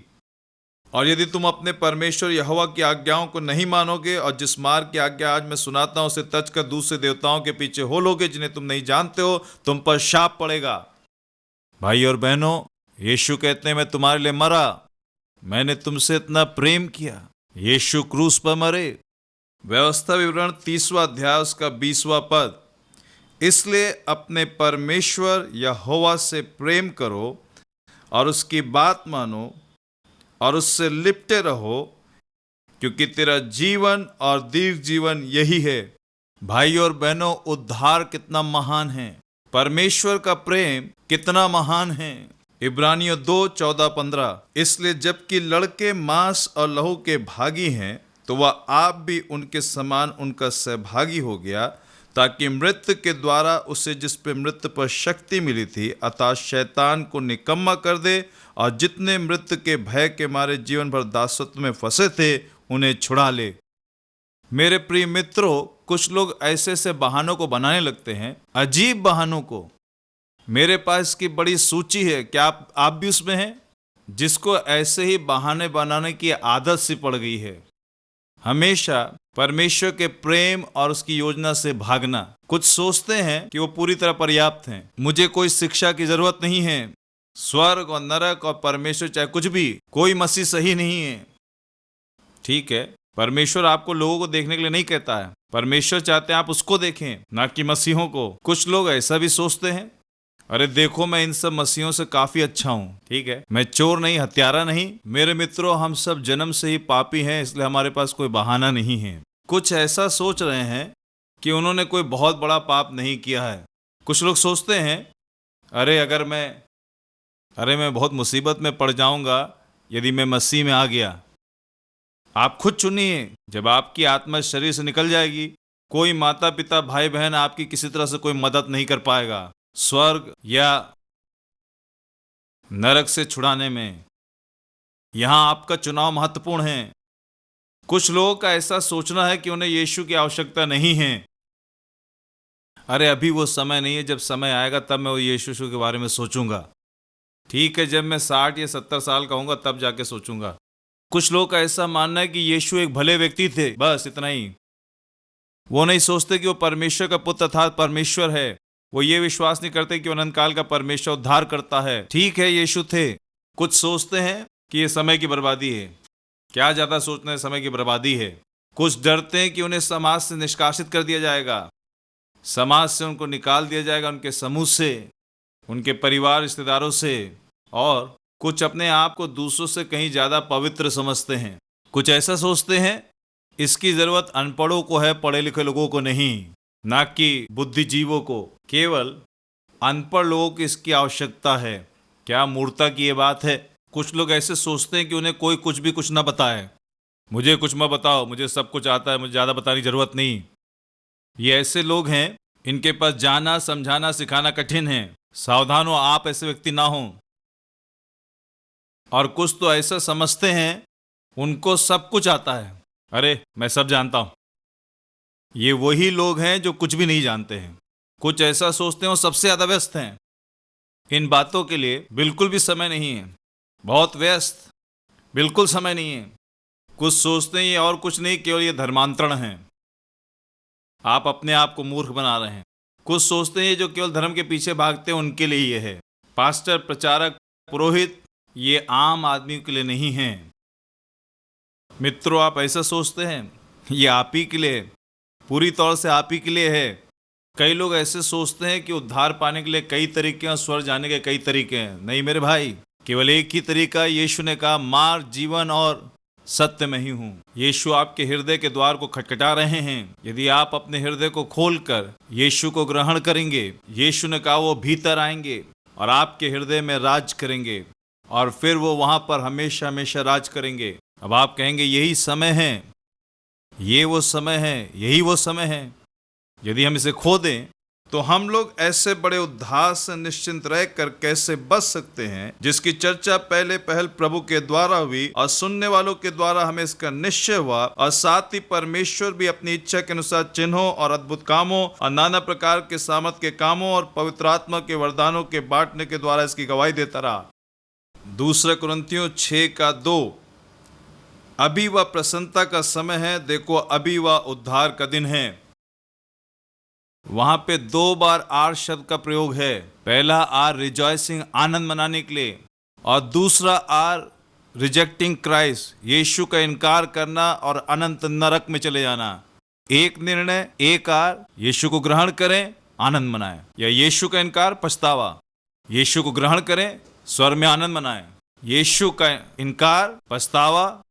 और यदि तुम अपने परमेश्वर यहोवा की आज्ञाओं को नहीं मानोगे और जिस मार्ग की आज्ञा आज मैं सुनाता हूं उसे तज कर दूसरे देवताओं के पीछे हो लोगे जिन्हें तुम नहीं जानते हो, तुम पर शाप पड़ेगा। भाई और बहनों, यीशु कहते हैं मैं तुम्हारे लिए मरा, मैंने तुमसे इतना प्रेम किया। यीशु क्रूस पर मरे। व्यवस्था विवरण 30वां अध्याय उसका 20वां पद, इसलिए अपने परमेश्वर यहोवा से प्रेम करो और उसकी बात मानो और उससे लिपटे रहो, क्योंकि तेरा जीवन और दीर्घ जीवन यही है। भाई और बहनों, उद्धार कितना महान है, परमेश्वर का प्रेम कितना महान है। इब्रानियों 2:14-15, इसलिए जबकि लड़के मांस और लहू के भागी हैं तो वह आप भी उनके समान उनका सहभागी हो गया, ताकि मृत्यु के द्वारा उसे जिस पे मृत्यु पर शक्ति मिली थी अर्थात शैतान को निकम्मा कर दे और जितने मृत्यु के भय के मारे जीवन भर दासत्व में फंसे थे उन्हें छुड़ा ले। मेरे प्रिय मित्रों, कुछ लोग ऐसे ऐसे बहानों को बनाने लगते हैं, अजीब बहानों को। मेरे पास की बड़ी सूची है, क्या आप भी उसमें हैं, जिसको ऐसे ही बहाने बनाने की आदत सी पड़ गई है। हमेशा परमेश्वर के प्रेम और उसकी योजना से भागना। कुछ सोचते हैं कि वो पूरी तरह पर्याप्त हैं, मुझे कोई शिक्षा की जरूरत नहीं है। स्वर्ग और नरक और परमेश्वर चाहे कुछ भी, कोई मसीह सही नहीं है। ठीक है, परमेश्वर आपको लोगों को देखने के लिए नहीं कहता है, परमेश्वर चाहते हैं आप उसको देखें, ना कि मसीहों को। कुछ लोग ऐसा भी सोचते हैं, अरे देखो मैं इन सब मसीहों से काफी अच्छा हूं। ठीक है, मैं चोर नहीं, हत्यारा नहीं। मेरे मित्रों, हम सब जन्म से ही पापी हैं, इसलिए हमारे पास कोई बहाना नहीं है। कुछ ऐसा सोच रहे हैं कि उन्होंने कोई बहुत बड़ा पाप नहीं किया है। कुछ लोग सोचते हैं अरे मैं बहुत मुसीबत में पड़ जाऊंगा यदि मैं मसीह में आ गया। आप खुद चुनिए, जब आपकी आत्मा शरीर से निकल जाएगी, कोई माता पिता भाई बहन आपकी किसी तरह से कोई मदद नहीं कर पाएगा स्वर्ग या नरक से छुड़ाने में। यहां आपका चुनाव महत्वपूर्ण है। कुछ लोगों का ऐसा सोचना है कि उन्हें यीशु की आवश्यकता नहीं है। अरे अभी वो समय नहीं है, जब समय आएगा तब मैं वो यीशु के बारे में सोचूंगा। ठीक है, जब मैं 60 या 70 साल का होऊंगा तब जाके सोचूंगा। कुछ लोगों का ऐसा मानना है कि यीशु एक भले व्यक्ति थे, बस इतना ही। वो नहीं सोचते कि वो परमेश्वर का पुत्र अर्थात परमेश्वर है। वो ये विश्वास नहीं करते कि अनंत काल का परमेश्वर उद्धार करता है। ठीक है, यीशु थे। कुछ सोचते हैं कि ये समय की बर्बादी है। क्या ज्यादा सोचना है, समय की बर्बादी है। कुछ डरते हैं कि उन्हें समाज से निष्कासित कर दिया जाएगा, समाज से उनको निकाल दिया जाएगा, उनके समूह से, उनके परिवार रिश्तेदारों से। और कुछ अपने आप को दूसरों से कहीं ज्यादा पवित्र समझते हैं। कुछ ऐसा सोचते हैं इसकी जरूरत अनपढ़ों को है, पढ़े लिखे लोगों को नहीं, ना कि बुद्धिजीवों को। केवल अनपढ़ लोगों की इसकी आवश्यकता है। क्या मूर्खता की ये बात है। कुछ लोग ऐसे सोचते हैं कि उन्हें कोई कुछ ना बताए। मुझे कुछ मत बताओ, मुझे सब कुछ आता है, मुझे ज्यादा बताने की जरूरत नहीं। ये ऐसे लोग हैं, इनके पास जाना समझाना सिखाना कठिन है। सावधान हो, आप ऐसे व्यक्ति ना हो। और कुछ तो ऐसा समझते हैं उनको सब कुछ आता है। अरे मैं सब जानता हूं। ये वही लोग हैं जो कुछ भी नहीं जानते हैं। कुछ ऐसा सोचते हैं वो सबसे ज्यादा व्यस्त हैं। इन बातों के लिए बिल्कुल भी समय नहीं है। बहुत व्यस्त, बिल्कुल समय नहीं है। कुछ सोचते हैं ये और कुछ नहीं, केवल ये धर्मांतरण है। आप अपने आप को मूर्ख बना रहे हैं। कुछ सोचते हैं ये जो केवल धर्म के पीछे भागते हैं उनके लिए ये है। पास्टर, प्रचारक, पुरोहित, ये आम आदमी के लिए नहीं है। मित्रों, आप ऐसा सोचते हैं ये आप ही के लिए, पूरी तौर से आप ही के लिए है। कई लोग ऐसे सोचते हैं कि उद्धार पाने के लिए कई तरीके हैं, स्वर्ग जाने के कई तरीके हैं। नहीं मेरे भाई, केवल एक ही तरीका। यीशु ने कहा, मार्ग, जीवन और सत्य में ही हूं। यीशु आपके हृदय के द्वार को खटखटा रहे हैं। यदि आप अपने हृदय को खोलकर यीशु को ग्रहण करेंगे, यीशु ने कहा वो भीतर आएंगे और आपके हृदय में राज करेंगे, और फिर वो वहां पर हमेशा हमेशा राज करेंगे। अब आप कहेंगे यही समय है, ये वो समय है, यही वो समय है। यदि हम इसे खो दें तो हम लोग ऐसे बड़े उद्धार से निश्चिंत रहकर कैसे बच सकते हैं, जिसकी चर्चा पहले पहल प्रभु के द्वारा हुई और सुनने वालों के द्वारा हमें इसका निश्चय हुआ। और साथ ही परमेश्वर भी अपनी इच्छा के अनुसार चिन्हों और अद्भुत कामों और नाना प्रकार के सामर्थ के कामों और पवित्र आत्मा के वरदानों के बांटने के द्वारा इसकी गवाही देता रहा। 2 कुरिन्थियों 6:2। अभी वह प्रसन्नता का समय है, देखो अभी वह उद्धार का दिन है। वहां पे 2 बार आर शब्द का प्रयोग है। पहला आर रिजॉइसिंग, आनंद मनाने के लिए, और दूसरा आर रिजेक्टिंग क्राइस्ट, यीशु का इनकार करना और अनंत नरक में चले जाना। एक निर्णय, एक आर, यीशु को ग्रहण करें, आनंद मनाएं, या यीशु का इनकार, पछतावा। यीशु को ग्रहण करें, स्वर्ग में आनंद मनाएं। यीशु का इनकार, पछतावा,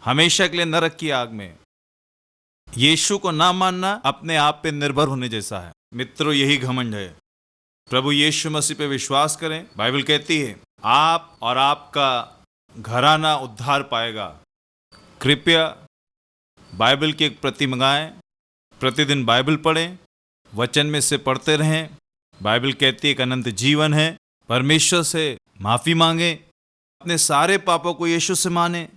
हमेशा के लिए नरक की आग में। यीशु को ना मानना अपने आप पे निर्भर होने जैसा है। मित्रों, यही घमंड है। प्रभु यीशु मसीह पे विश्वास करें। बाइबल कहती है आप और आपका घराना उद्धार पाएगा। कृपया बाइबल की एक प्रति मंगाएं, प्रतिदिन बाइबल पढ़ें, वचन में से पढ़ते रहें। बाइबल कहती है एक अनंत जीवन है। परमेश्वर से माफी मांगे, अपने सारे पापों को यीशु से माने,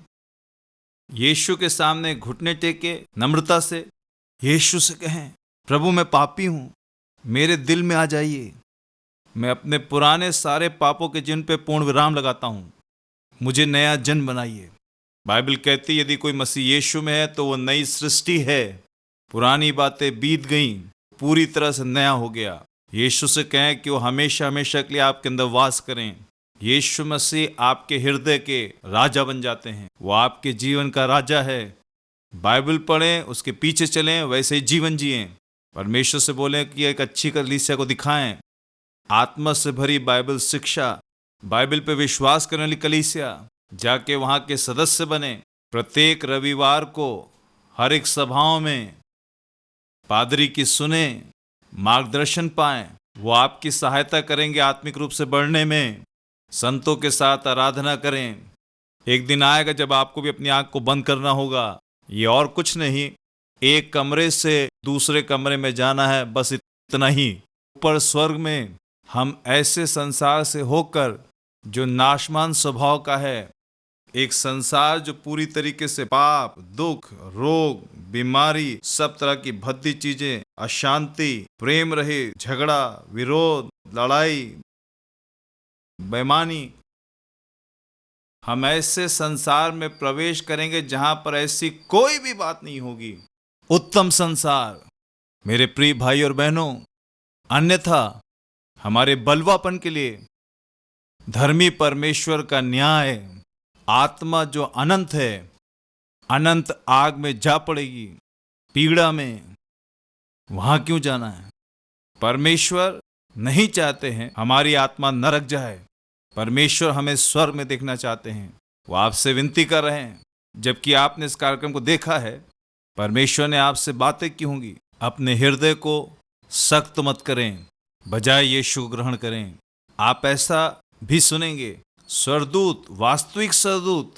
यीशु के सामने घुटने टेके नम्रता से यीशु से कहें, प्रभु मैं पापी हूं, मेरे दिल में आ जाइए। मैं अपने पुराने सारे पापों के जिन पे पूर्ण विराम लगाता हूं, मुझे नया जन्म बनाइए। बाइबल कहती है यदि कोई मसीह यीशु में है तो वो नई सृष्टि है। पुरानी बातें बीत गईं, पूरी तरह से नया हो गया। यीशु से कहें कि वो हमेशा हमेशा के लिए आपके अंदर वास करें। यीशु मसीह आपके हृदय के राजा बन जाते हैं। वो आपके जीवन का राजा है। बाइबल पढ़ें, उसके पीछे चलें, वैसे ही जीवन जिएं। परमेश्वर से बोलें कि एक अच्छी कलीसिया को दिखाएं, आत्मा से भरी बाइबल शिक्षा, बाइबल पे विश्वास करने वाली कलीसिया। जाके वहाँ के सदस्य बने। प्रत्येक रविवार को हर एक सभाओं में पादरी की सुने, मार्गदर्शन पाएं, वो आपकी सहायता करेंगे आत्मिक रूप से बढ़ने में। संतों के साथ आराधना करें। एक दिन आएगा जब आपको भी अपनी आंख को बंद करना होगा। ये और कुछ नहीं, एक कमरे से दूसरे कमरे में जाना है, बस इतना ही। ऊपर स्वर्ग में हम ऐसे संसार से होकर जो नाशमान स्वभाव का है, एक संसार जो पूरी तरीके से पाप, दुख, रोग, बीमारी, सब तरह की भद्दी चीजें, अशांति, प्रेम रहे, झगड़ा, विरोध, लड़ाई, बेईमानी, हम ऐसे संसार में प्रवेश करेंगे जहां पर ऐसी कोई भी बात नहीं होगी। उत्तम संसार मेरे प्रिय भाई और बहनों। अन्यथा हमारे बलवापन के लिए धर्मी परमेश्वर का न्याय, आत्मा जो अनंत है, अनंत आग में जा पड़ेगी, पीड़ा में। वहां क्यों जाना है? परमेश्वर नहीं चाहते हैं हमारी आत्मा नरक जाए। परमेश्वर हमें स्वर्ग में देखना चाहते हैं। वो आपसे विनती कर रहे हैं। जबकि आपने इस कार्यक्रम को देखा है, परमेश्वर ने आपसे बातें की होंगी। अपने हृदय को सख्त मत करें, बजाय यीशु ग्रहण करें। आप ऐसा भी सुनेंगे, स्वर्गदूत, वास्तविक स्वर्गदूत,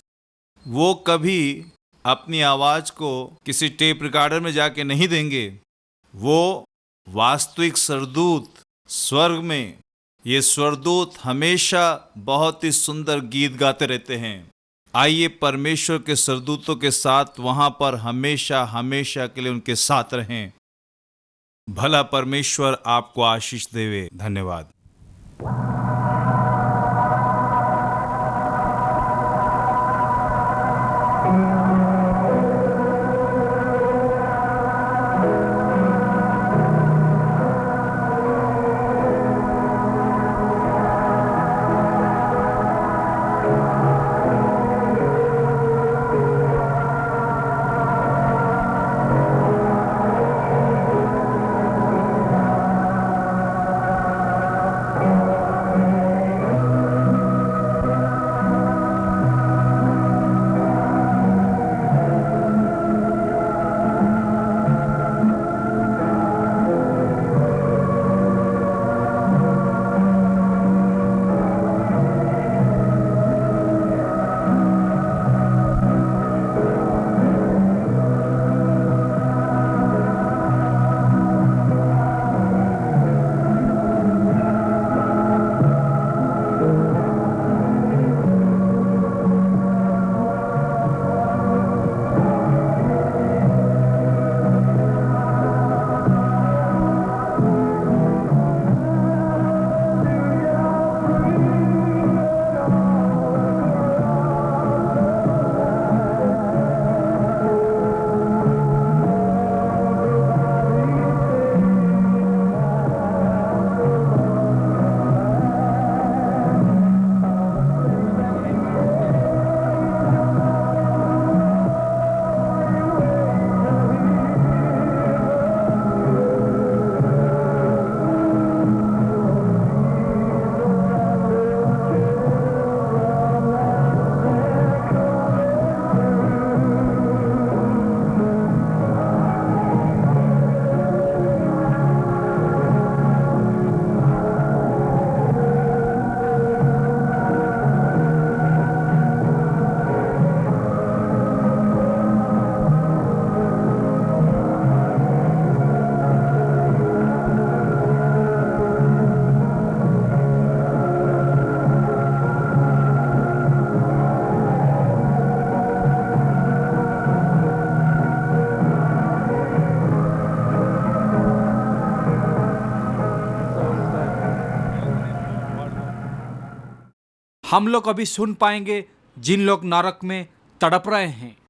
वो कभी अपनी आवाज को किसी टेप रिकॉर्डर में जाके नहीं देंगे। वो वास्तविक स्वर्गदूत स्वर्ग में, ये स्वर्गदूत हमेशा बहुत ही सुंदर गीत गाते रहते हैं। आइए परमेश्वर के स्वर्गदूतों के साथ वहां पर हमेशा हमेशा के लिए उनके साथ रहें। भला परमेश्वर आपको आशीष देवे। धन्यवाद। हम लोग अभी सुन पाएंगे जिन लोग नरक में तड़प रहे हैं।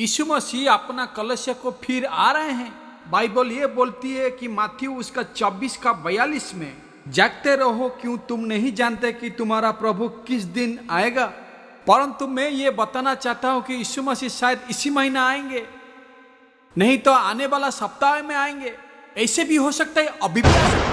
यीशु मसीह अपना कलश को फिर आ रहे हैं। बाइबल ये बोलती है कि माथ्यू उसका 24:42 में, जागते रहो क्यों तुम नहीं जानते कि तुम्हारा प्रभु किस दिन आएगा। परंतु मैं ये बताना चाहता हूं कि यीशु मसीह शायद इसी महीना आएंगे, नहीं तो आने वाला सप्ताह में आएंगे। ऐसे भी हो सकता है, अभी भी हो सकता है।